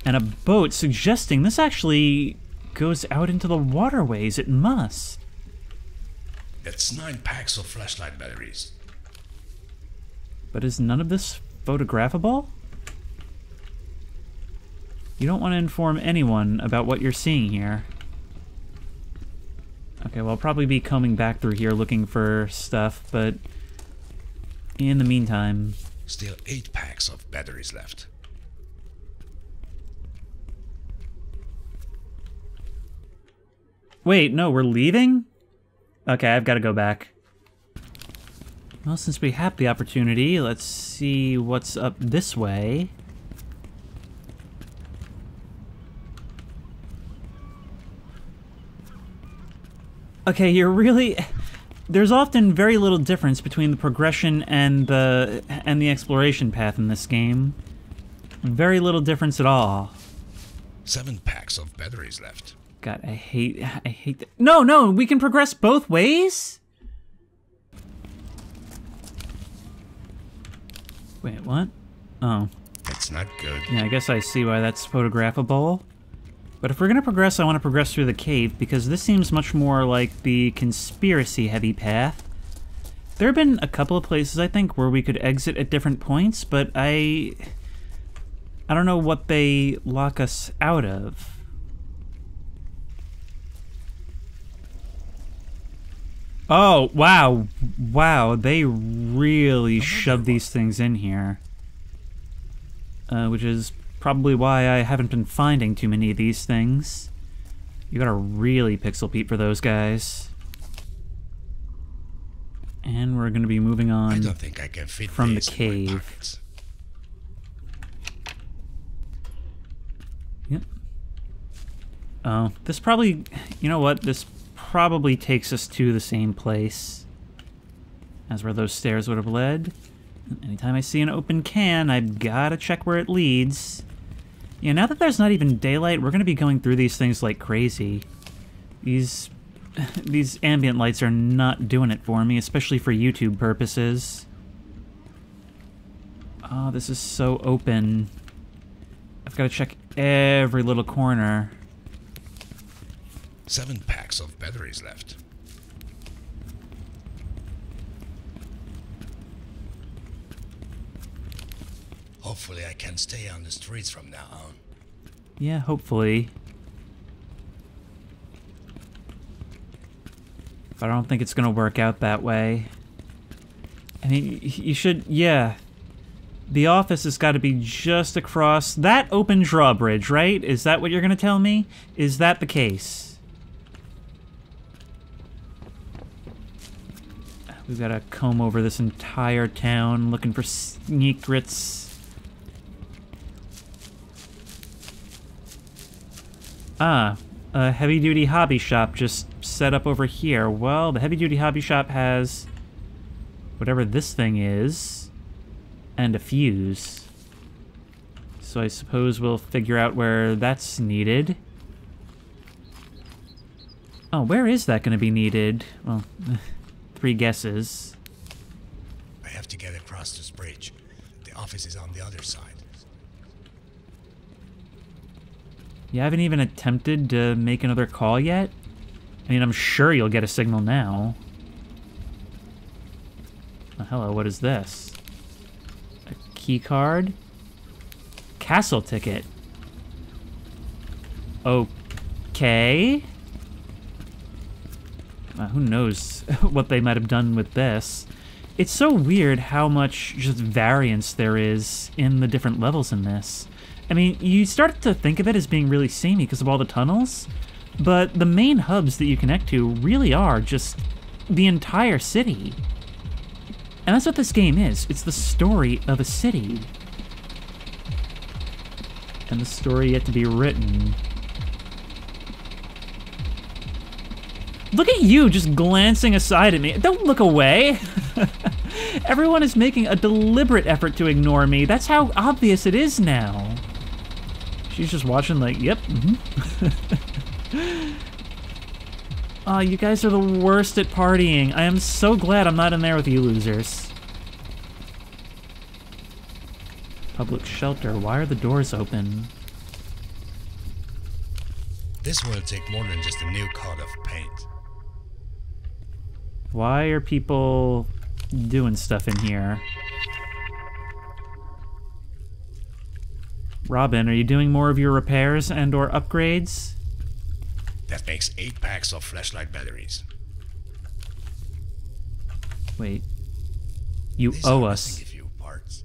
And a boat suggesting this actually goes out into the waterways. It must. That's 9 packs of flashlight batteries. But is none of this photographable? You don't want to inform anyone about what you're seeing here. Okay, well, I'll probably be combing back through here looking for stuff, but in the meantime... Still 8 packs of batteries left. Wait, no, we're leaving? Okay, I've got to go back. Well, since we have the opportunity, let's see what's up this way. Okay, you're really... There's often very little difference between the progression and the exploration path in this game. Very little difference at all. 7 packs of batteries left. God, I hate that. No, we can progress both ways? Wait, what? Oh. That's not good. Yeah, I guess I see why that's photographable. But if we're gonna progress, I want to progress through the cave, because this seems much more like the conspiracy-heavy path. There have been a couple of places, I think, where we could exit at different points, but I don't know what they lock us out of. Oh, wow. Wow, they really shoved these things in here. Which is probably why I haven't been finding too many of these things. You gotta really pixel peep for those guys. And we're gonna be moving on I don't think I can fit from the these in my cave. pockets. Yep. Oh, this probably... You know what? This probably takes us to the same place as where those stairs would have led. Anytime I see an open can, I've gotta check where it leads. Yeah, now that there's not even daylight, we're gonna be going through these things like crazy. These ambient lights are not doing it for me, especially for YouTube purposes. Oh, this is so open. I've gotta check every little corner. 7 packs of batteries left. Hopefully I can stay on the streets from now on. Yeah, hopefully. But I don't think it's gonna work out that way. I mean, you should, yeah. The office has got to be just across that open drawbridge, right? Is that what you're gonna tell me? Is that the case? We've got to comb over this entire town looking for secrets. Ah, a heavy-duty hobby shop just set up over here. Well, the heavy-duty hobby shop has whatever this thing is, and a fuse. So I suppose we'll figure out where that's needed. Oh, where is that going to be needed? Well, 3 guesses. I have to get across this bridge. The office is on the other side. You haven't even attempted to make another call yet? I mean, I'm sure you'll get a signal now. Oh, hello, what is this? A key card? Castle ticket. Okay. Who knows what they might have done with this. It's so weird how much just variance there is in the different levels in this. I mean, you start to think of it as being really samey because of all the tunnels, but the main hubs that you connect to really are just the entire city. And that's what this game is. It's the story of a city. And the story yet to be written. Look at you just glancing aside at me. Don't look away. Everyone is making a deliberate effort to ignore me. That's how obvious it is now. She's just watching like, yep. Oh, you guys are the worst at partying. I am so glad I'm not in there with you losers. Public shelter. Why are the doors open? This will take more than just a new coat of paint. Why are people doing stuff in here? Robin, are you doing more of your repairs and or upgrades? That makes 8 packs of flashlight batteries. Wait. You These owe are us. missing a few parts.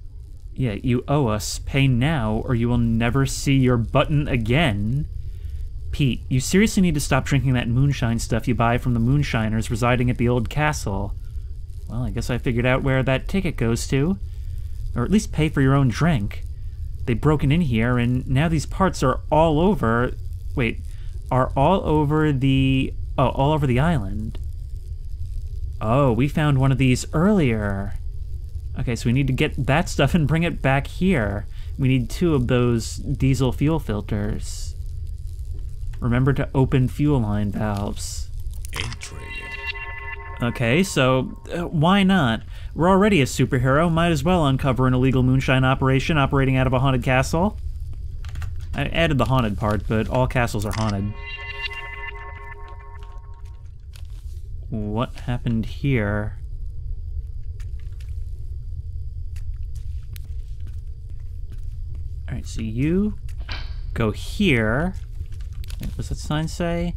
Yeah, you owe us. Pay now or you will never see your button again. Pete, you seriously need to stop drinking that moonshine stuff you buy from the moonshiners residing at the old castle. Well, I guess I figured out where that ticket goes to. Or at least pay for your own drink. They've broken in here and now these parts are all over... Wait, are all over the... Oh, all over the island. Oh, we found one of these earlier. Okay, so we need to get that stuff and bring it back here. We need 2 of those diesel fuel filters. Remember to open fuel line valves. Intriguing. Okay, so why not? We're already a superhero, might as well uncover an illegal moonshine operation operating out of a haunted castle. I added the haunted part, but all castles are haunted. What happened here? Alright, so you go here. What does that sign say?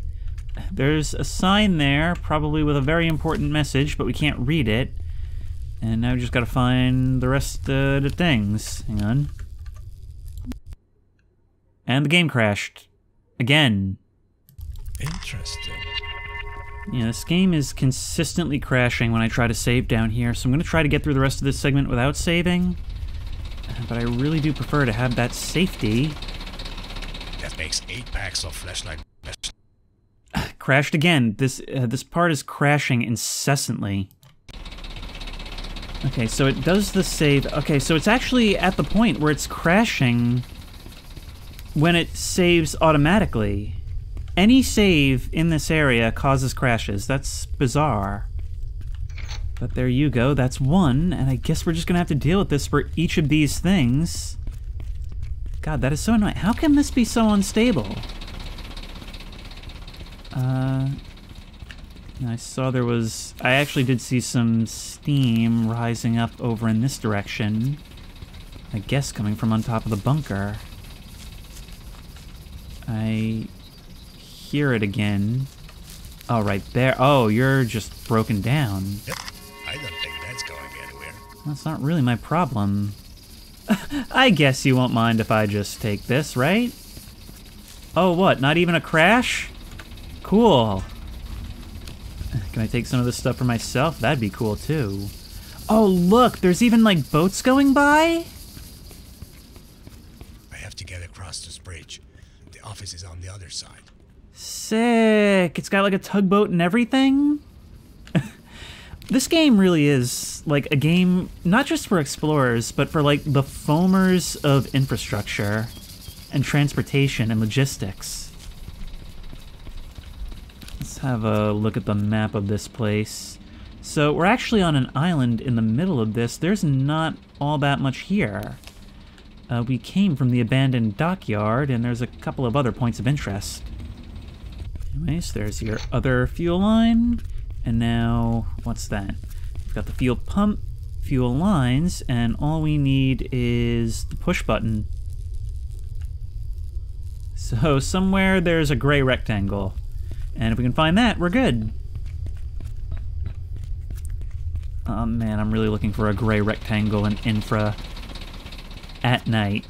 There's a sign there, probably with a very important message, but we can't read it. And now we just gotta find the rest of the things. Hang on. And the game crashed. Again. Interesting. Yeah, this game is consistently crashing when I try to save down here, so I'm gonna try to get through the rest of this segment without saving. But I really do prefer to have that safety. That makes 8 packs of flashlight. Crashed again. This part is crashing incessantly. Okay, so it does the save. Okay, so it's actually at the point where it's crashing when it saves automatically. Any save in this area causes crashes. That's bizarre. But there you go, that's one, and I guess we're just gonna have to deal with this for each of these things. God, that is so annoying. How can this be so unstable? I saw there was... I actually did see some steam rising up over in this direction. I guess coming from on top of the bunker. I hear it again. Oh, right there. Oh, you're just broken down. Yep. I don't think that's going anywhere. That's not really my problem. I guess you won't mind if I just take this, right? Oh, what? Not even a crash? Cool. Can I take some of this stuff for myself? That'd be cool, too. Oh, look! There's even, like, boats going by? I have to get across this bridge. The office is on the other side. Sick! It's got, like, a tugboat and everything? This game really is, like, a game not just for explorers, but for, like, the foamers of infrastructure and transportation and logistics. Let's have a look at the map of this place. So we're actually on an island in the middle of this. There's not all that much here. We came from the abandoned dockyard, and there's a couple of other points of interest. Anyways, there's your other fuel line. And now, what's that? We've got the fuel pump, fuel lines, and all we need is the push button. So somewhere there's a gray rectangle. And if we can find that, we're good. Oh man, I'm really looking for a gray rectangle in INFRA at night.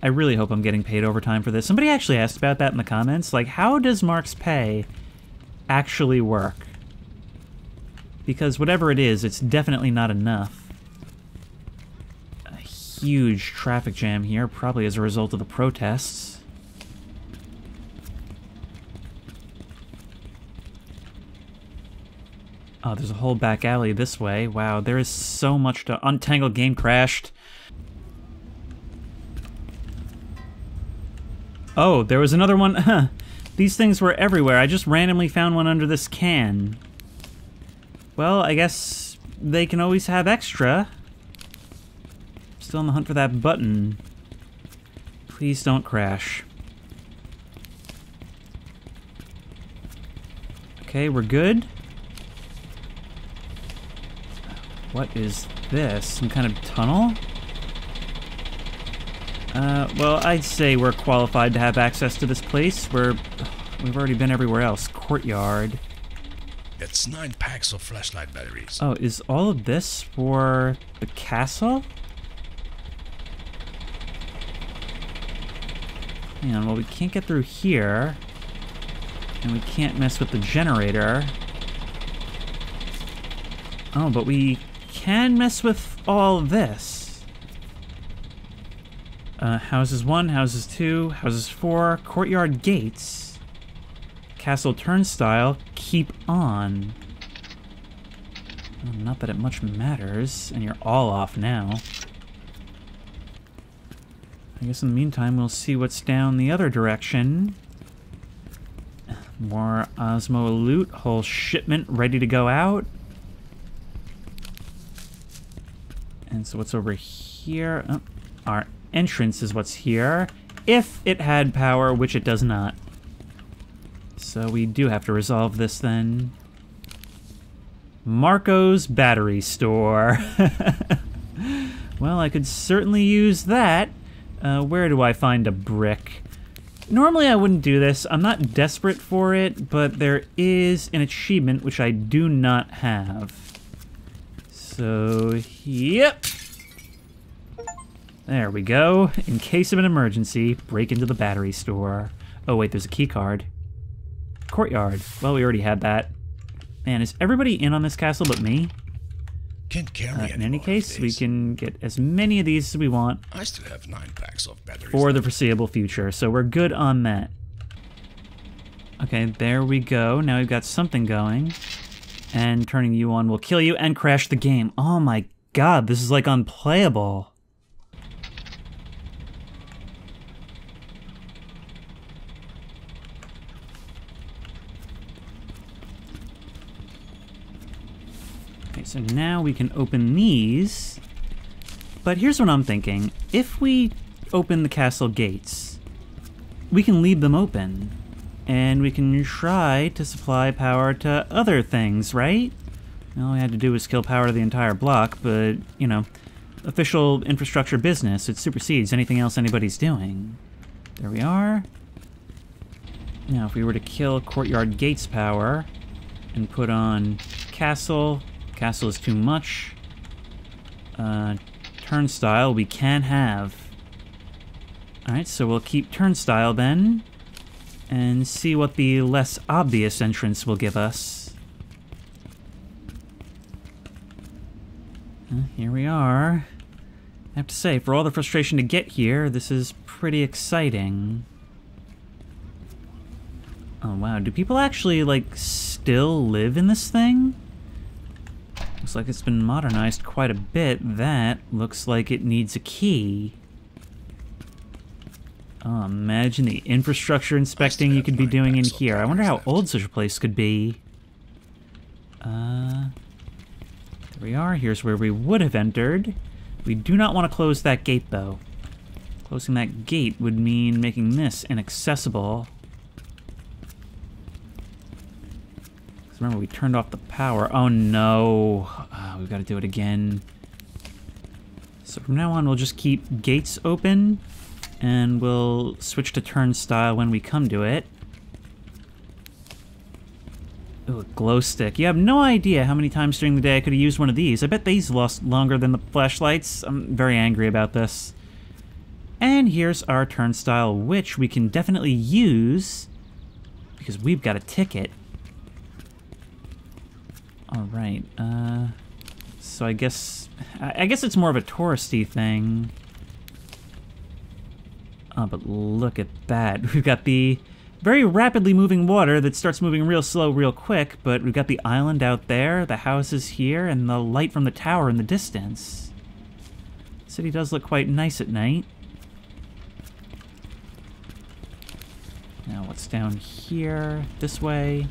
I really hope I'm getting paid overtime for this. Somebody actually asked about that in the comments. Like, how does Mark's pay actually work? Because whatever it is, it's definitely not enough. A huge traffic jam here, probably as a result of the protests. Oh, there's a whole back alley this way. Wow, there is so much to... Untangled game crashed. Oh, there was another one. Huh. These things were everywhere. I just randomly found one under this can. Well, I guess they can always have extra. Still on the hunt for that button. Please don't crash. Okay, we're good. What is this? Some kind of tunnel? Well, I'd say we're qualified to have access to this place. We've already been everywhere else. Courtyard. That's 9 packs of flashlight batteries. Oh, is all of this for the castle? Hang on, well, we can't get through here. And we can't mess with the generator. Oh, but we can mess with all this. Houses 1, houses 2, houses 4, courtyard gates, castle turnstile, keep on. Well, not that it much matters, and you're all off now. I guess in the meantime, we'll see what's down the other direction. More Osmo loot, whole shipment ready to go out. And so what's over here? Oh, our entrance is what's here. If it had power, which it does not. So we do have to resolve this then. Marco's battery store. Well, I could certainly use that. Where do I find a brick? Normally I wouldn't do this. I'm not desperate for it, but there is an achievement which I do not have. So, yep. There we go. In case of an emergency, break into the battery store. Oh wait, there's a key card. Courtyard. Well, we already had that. Man, is everybody in on this castle but me? Can't carry In any case, we can get as many of these as we want. I still have 9 packs of batteries. For the foreseeable future, so we're good on that. Okay, there we go. Now we've got something going. And turning you on will kill you and crash the game. Oh my god, this is like unplayable. Okay, so now we can open these. But here's what I'm thinking. If we open the castle gates, we can leave them open. And we can try to supply power to other things, right? All we had to do was kill power to the entire block, but, you know, official infrastructure business, it supersedes anything else anybody's doing. There we are. Now, if we were to kill courtyard gates power and put on castle, castle is too much. Turnstile we can have. Alright, so we'll keep turnstile then. And see what the less obvious entrance will give us. Here we are. I have to say, for all the frustration to get here, this is pretty exciting. Oh wow, do people actually, like, still live in this thing? Looks like it's been modernized quite a bit. That looks like it needs a key. Oh, imagine the infrastructure inspecting you could be doing in here. I wonder how old such a place could be. There we are. Here's where we would have entered. We do not want to close that gate, though. Closing that gate would mean making this inaccessible. Remember, we turned off the power. Oh, no. We've got to do it again. So from now on, we'll just keep gates open. And we'll switch to turnstile when we come to it. Ooh, a glow stick. You have no idea how many times during the day I could have used one of these. I bet these last longer than the flashlights. I'm very angry about this. And here's our turnstile, which we can definitely use because we've got a ticket. Alright, so I guess it's more of a touristy thing. Oh, but look at that. We've got the very rapidly moving water that starts moving real slow real quick, but we've got the island out there, the houses here, and the light from the tower in the distance. The city does look quite nice at night. Now what's down here? This way.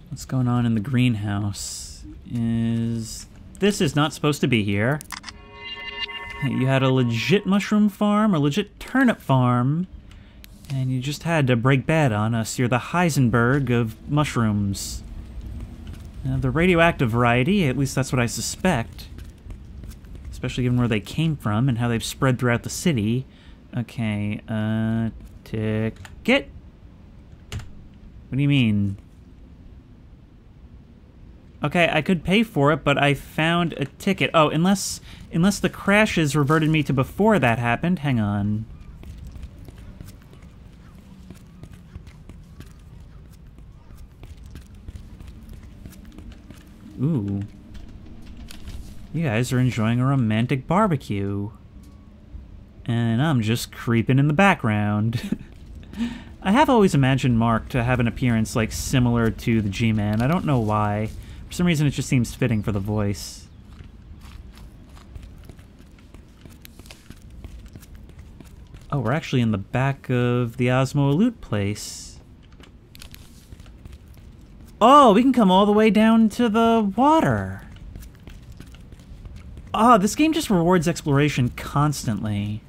What's going on in the greenhouse? This is not supposed to be here. You had a legit mushroom farm, a legit turnip farm, and you just had to break bad on us. You're the Heisenberg of mushrooms. The radioactive variety, at least that's what I suspect. Especially given where they came from and how they've spread throughout the city. Okay, ticket? What do you mean? Okay, I could pay for it, but I found a ticket. Oh, unless the crashes reverted me to before that happened. Hang on. Ooh. You guys are enjoying a romantic barbecue. And I'm just creeping in the background. I have always imagined Mark to have an appearance, like, similar to the G-Man. I don't know why. For some reason, it just seems fitting for the voice. Oh, we're actually in the back of the Osmo Loot place. Oh, we can come all the way down to the water. Oh, this game just rewards exploration constantly.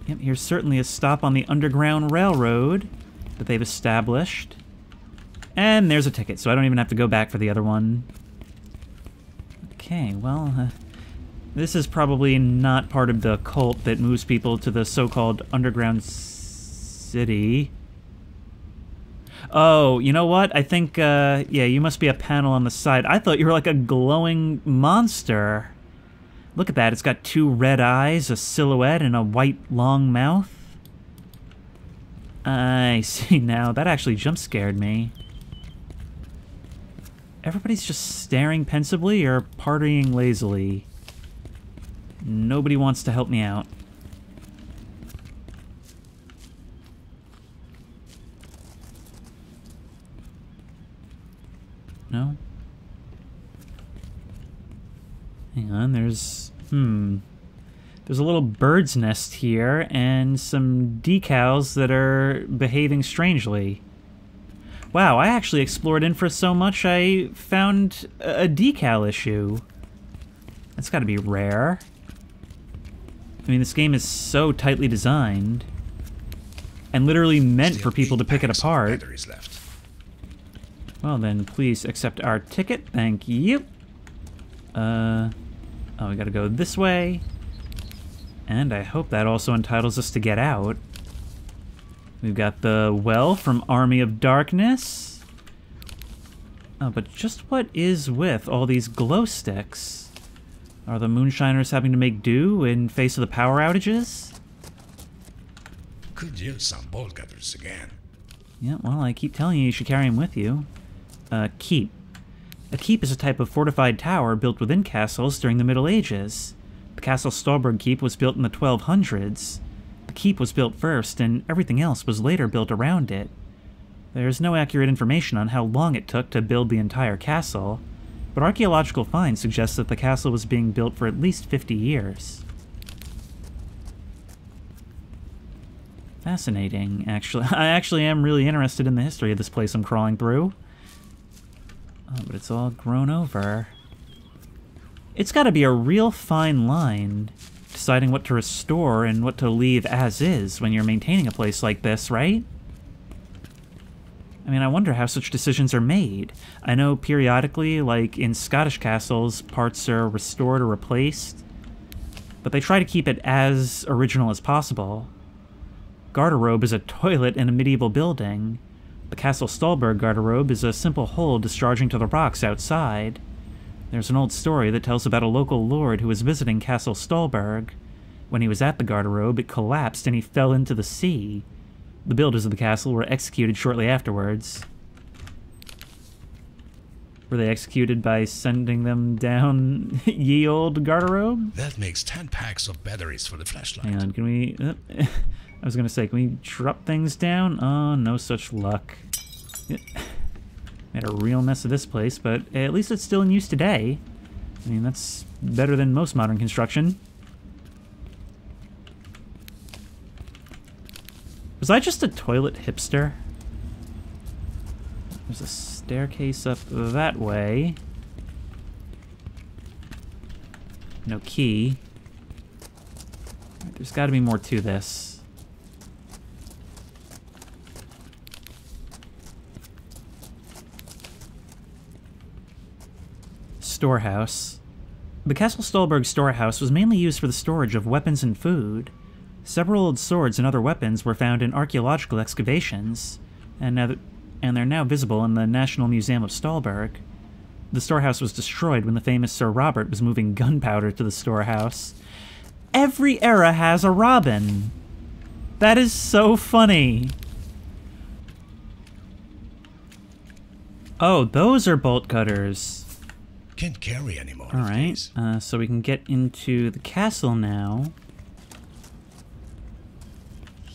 Yep, here's certainly a stop on the Underground Railroad that they've established. And there's a ticket, so I don't even have to go back for the other one. Okay, well, this is probably not part of the cult that moves people to the so-called underground city. Oh, you know what? I think, yeah, you must be a panel on the side. I thought you were like a glowing monster. Look at that, it's got 2 red eyes, a silhouette, and a white long mouth. I see now, that actually jump-scared me. Everybody's just staring pensively or partying lazily. Nobody wants to help me out. No? Hang on, there's a little bird's nest here and some decals that are behaving strangely. Wow, I actually explored INFRA so much I found a decal issue. That's gotta be rare. I mean, this game is so tightly designed and literally meant for people to pick it apart. Well then, please accept our ticket. Thank you. Oh, we gotta go this way. And I hope that also entitles us to get out. We've got the well from Army of Darkness. Oh, but just what is with all these glow sticks? Are the moonshiners having to make do in face of the power outages? Could use some bolt cutters again. Yeah, well, I keep telling you, you should carry them with you. Keep. A keep is a type of fortified tower built within castles during the Middle Ages. The Castle Stolberg Keep was built in the 1200s. The keep was built first, and everything else was later built around it. There's no accurate information on how long it took to build the entire castle, but archaeological finds suggest that the castle was being built for at least 50 years. Fascinating, actually. I actually am really interested in the history of this place I'm crawling through. Oh, but it's all grown over. It's gotta be a real fine line, deciding what to restore and what to leave as is when you're maintaining a place like this, right? I mean, I wonder how such decisions are made. I know periodically, like in Scottish castles, parts are restored or replaced, but they try to keep it as original as possible. Garderobe is a toilet in a medieval building. The Castle Stolberg garderobe is a simple hole discharging to the rocks outside. There's an old story that tells about a local lord who was visiting Castle Stolberg. When he was at the garderobe, it collapsed and he fell into the sea. The builders of the castle were executed shortly afterwards. Were they executed by sending them down ye old garderobe? That makes 10 packs of batteries for the flashlight. Hang on, can we... I was gonna say, can we drop things down? Oh, no such luck. Made a real mess of this place, but at least it's still in use today. I mean, that's better than most modern construction. Was I just a toilet hipster? There's a staircase up that way. No key. Right, there's got to be more to this. Storehouse. The Castle Stolberg storehouse was mainly used for the storage of weapons and food. Several old swords and other weapons were found in archaeological excavations, and they're now visible in the National Museum of Stolberg. The storehouse was destroyed when the famous Sir Robert was moving gunpowder to the storehouse. Every era has a Robin! That is so funny! Oh, those are bolt cutters. Can't carry anymore. Alright, so we can get into the castle now.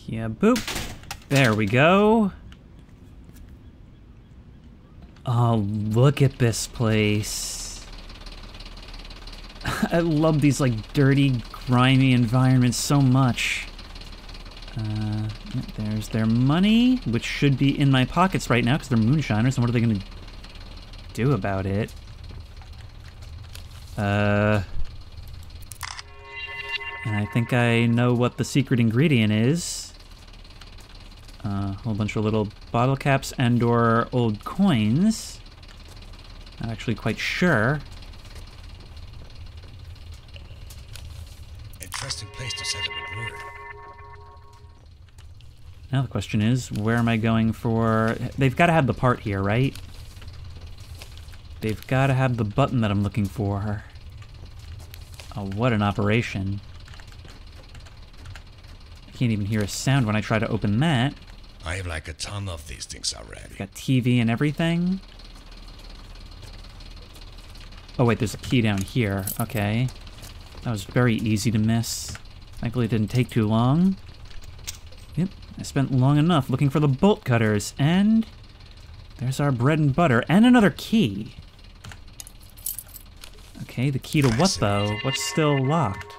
Yeah, boop. There we go. Oh, look at this place. I love these, like, dirty, grimy environments so much. There's their money, which should be in my pockets right now because they're moonshiners, and what are they going to do about it? And I think I know what the secret ingredient is. A whole bunch of little bottle caps and or old coins. Not actually quite sure. Interesting place to set up a brewery. Now the question is, where am I going for... They've got to have the part here, right? They've got to have the button that I'm looking for. Oh, what an operation. I can't even hear a sound when I try to open that. I have like a ton of these things already. Got TV and everything. Oh wait, there's a key down here. Okay. That was very easy to miss. Thankfully it didn't take too long. Yep, I spent long enough looking for the bolt cutters, and there's our bread and butter, and another key. Okay, the key to what though? What's still locked?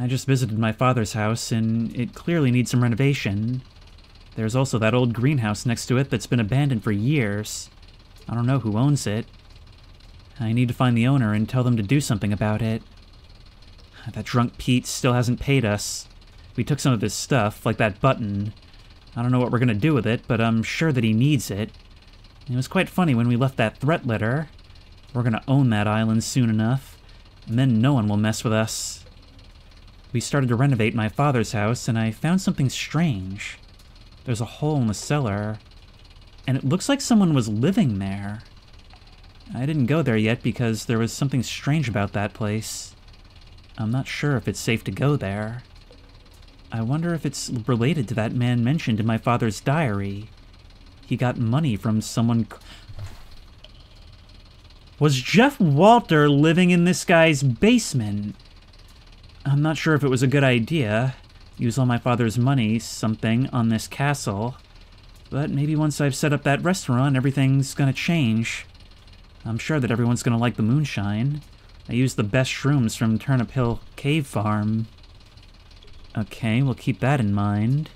I just visited my father's house, and it clearly needs some renovation. There's also that old greenhouse next to it that's been abandoned for years. I don't know who owns it. I need to find the owner and tell them to do something about it. That drunk Pete still hasn't paid us. We took some of his stuff, like that button. I don't know what we're gonna do with it, but I'm sure that he needs it. It was quite funny when we left that threat letter. We're gonna own that island soon enough, and then no one will mess with us. We started to renovate my father's house, and I found something strange. There's a hole in the cellar, and it looks like someone was living there. I didn't go there yet because there was something strange about that place. I'm not sure if it's safe to go there. I wonder if it's related to that man mentioned in my father's diary. He got money from someone... Was Jeff Walter living in this guy's basement? I'm not sure if it was a good idea. Use all my father's money, something, on this castle. But maybe once I've set up that restaurant, everything's gonna change. I'm sure that everyone's gonna like the moonshine. I used the best shrooms from Turnip Hill Cave Farm. Okay, we'll keep that in mind.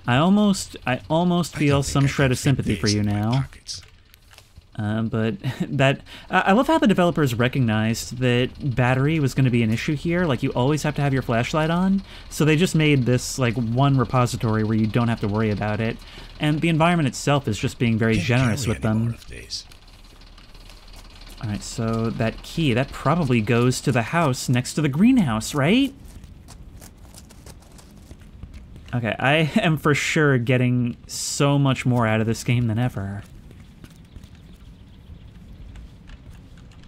I almost feel some shred of sympathy for you now. But that... I love how the developers recognized that battery was going to be an issue here. Like, you always have to have your flashlight on. So they just made this, like, one repository where you don't have to worry about it. And the environment itself is just being very generous with them. Alright, so that key, that probably goes to the house next to the greenhouse, right? Okay, I am for sure getting so much more out of this game than ever.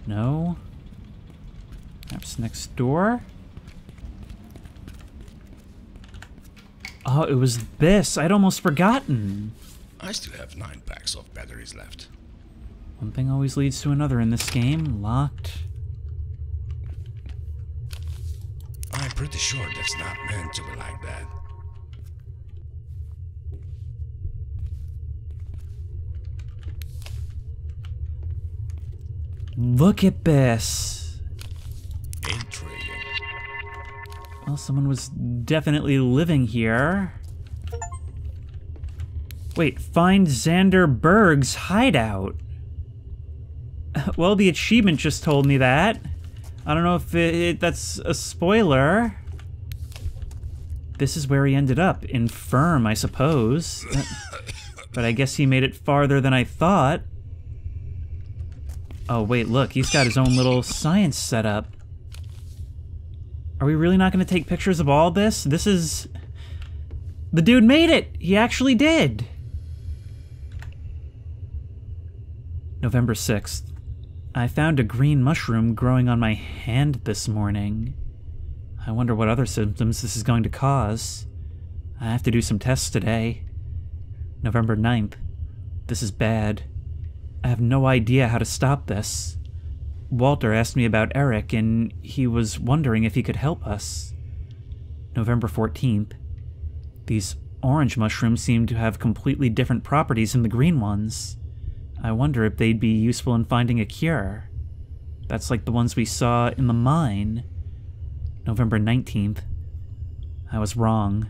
No. Perhaps next door? Oh, it was this. I'd almost forgotten. I still have 9 packs of batteries left. One thing always leads to another in this game. Locked. I'm pretty sure that's not meant to be like that. Look at this. Intriguing. Well, someone was definitely living here. Wait, find Xander Berg's hideout. Well, the achievement just told me that. I don't know if that's a spoiler. This is where he ended up. Infirm, I suppose. But I guess he made it farther than I thought. Oh, wait, look. He's got his own little science setup. Are we really not going to take pictures of all this? This is... The dude made it! He actually did! November 6th. I found a green mushroom growing on my hand this morning. I wonder what other symptoms this is going to cause. I have to do some tests today. November 9th. This is bad. I have no idea how to stop this. Walter asked me about Eric, and he was wondering if he could help us. November 14th. These orange mushrooms seem to have completely different properties than the green ones. I wonder if they'd be useful in finding a cure. That's like the ones we saw in the mine. November 19th. I was wrong.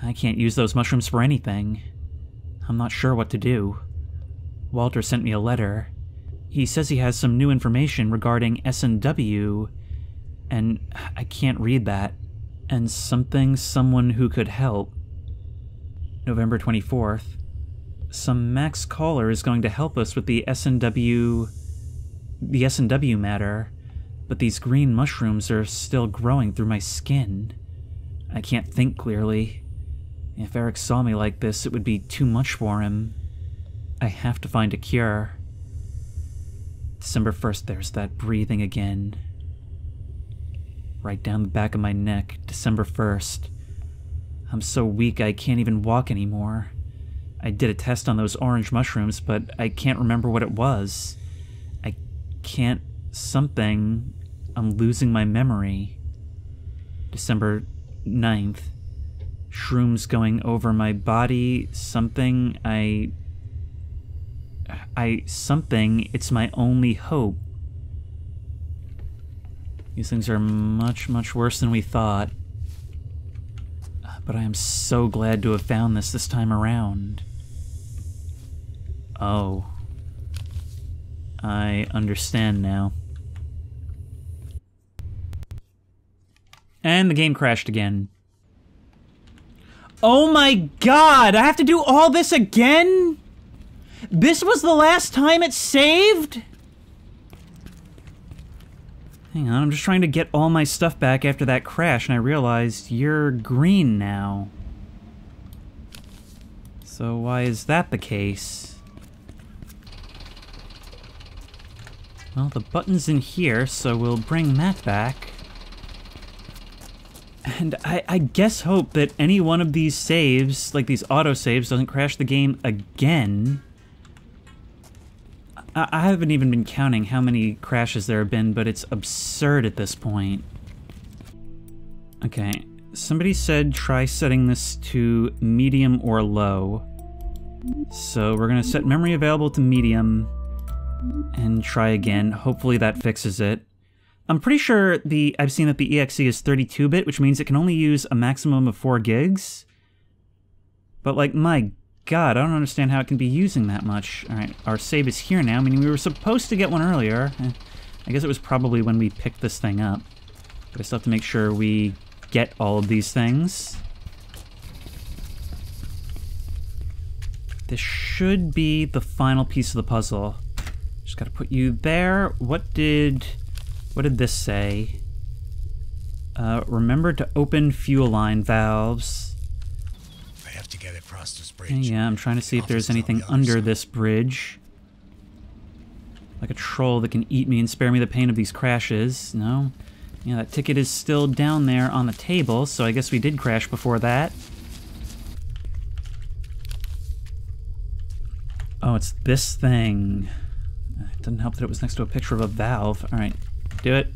I can't use those mushrooms for anything. I'm not sure what to do. Walter sent me a letter. He says he has some new information regarding S&W, and I can't read that. And someone who could help. November 24th. Some Max caller is going to help us with the S&W matter, but these green mushrooms are still growing through my skin. I can't think clearly. If Eric saw me like this, it would be too much for him. I have to find a cure. December 1st, there's that breathing again. Right down the back of my neck, December 1st. I'm so weak I can't even walk anymore. I did a test on those orange mushrooms, but I can't remember what it was. I can't... something... I'm losing my memory. December 9th. Shrooms going over my body, something, something, it's my only hope. These things are much, much worse than we thought. But I am so glad to have found this time around. Oh. I understand now. And the game crashed again. Oh my god! I have to do all this again? This was the last time it saved? Hang on, I'm just trying to get all my stuff back after that crash, and I realized you're green now. So why is that the case? Well, the button's in here, so we'll bring that back. And I guess hope that any one of these saves, like these autosaves, doesn't crash the game again. I haven't even been counting how many crashes there have been, but it's absurd at this point. Okay, somebody said try setting this to medium or low. So we're gonna set memory available to medium and try again. Hopefully that fixes it. I'm pretty sure I've seen that the EXE is 32-bit, which means it can only use a maximum of 4 gigs. But like, my god, I don't understand how it can be using that much. Alright, our save is here now, meaning we were supposed to get one earlier. I guess it was probably when we picked this thing up. But I still have to make sure we get all of these things. This should be the final piece of the puzzle. Just gotta put you there. What did this say? Remember to open fuel line valves. I have to get across this bridge. Yeah, I'm trying to see if there's anything under this bridge. Like a troll that can eat me and spare me the pain of these crashes. No? Yeah, that ticket is still down there on the table, so I guess we did crash before that. Oh, it's this thing. It doesn't help that it was next to a picture of a valve. Alright, do it.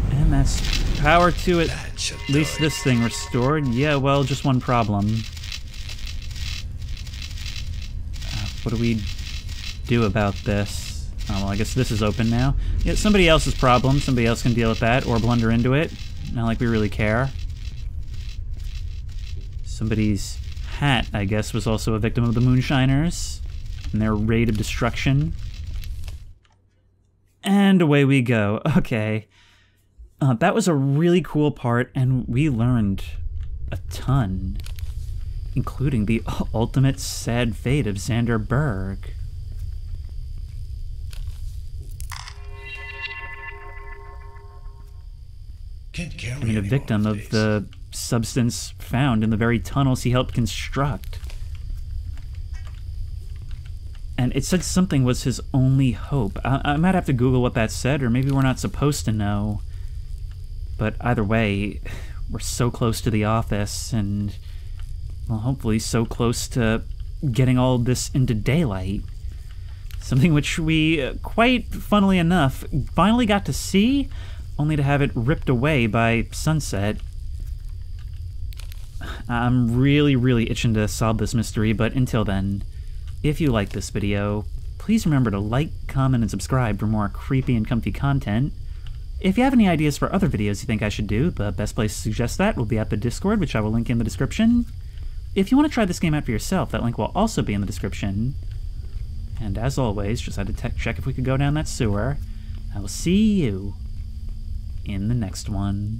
And that's power to it. At least this thing restored. Yeah, well, just one problem. What do we do about this? Oh, well, I guess this is open now. Yeah, somebody else's problem. Somebody else can deal with that or blunder into it. Not like we really care. Somebody's hat, I guess, was also a victim of the Moonshiners and their raid of destruction. And away we go. Okay. That was a really cool part, and we learned a ton, including the ultimate sad fate of Xander Berg. I mean, a victim of the substance found in the very tunnels he helped construct. And it said something was his only hope. I might have to Google what that said, or maybe we're not supposed to know. But either way, we're so close to the office, and, well, hopefully so close to getting all this into daylight. Something which we, quite funnily enough, finally got to see, only to have it ripped away by sunset. I'm really, really itching to solve this mystery, but until then, if you like this video, please remember to like, comment, and subscribe for more creepy and comfy content. If you have any ideas for other videos you think I should do, the best place to suggest that will be at the Discord, which I will link in the description. If you want to try this game out for yourself, that link will also be in the description. And as always, just had to check if we could go down that sewer. I will see you in the next one.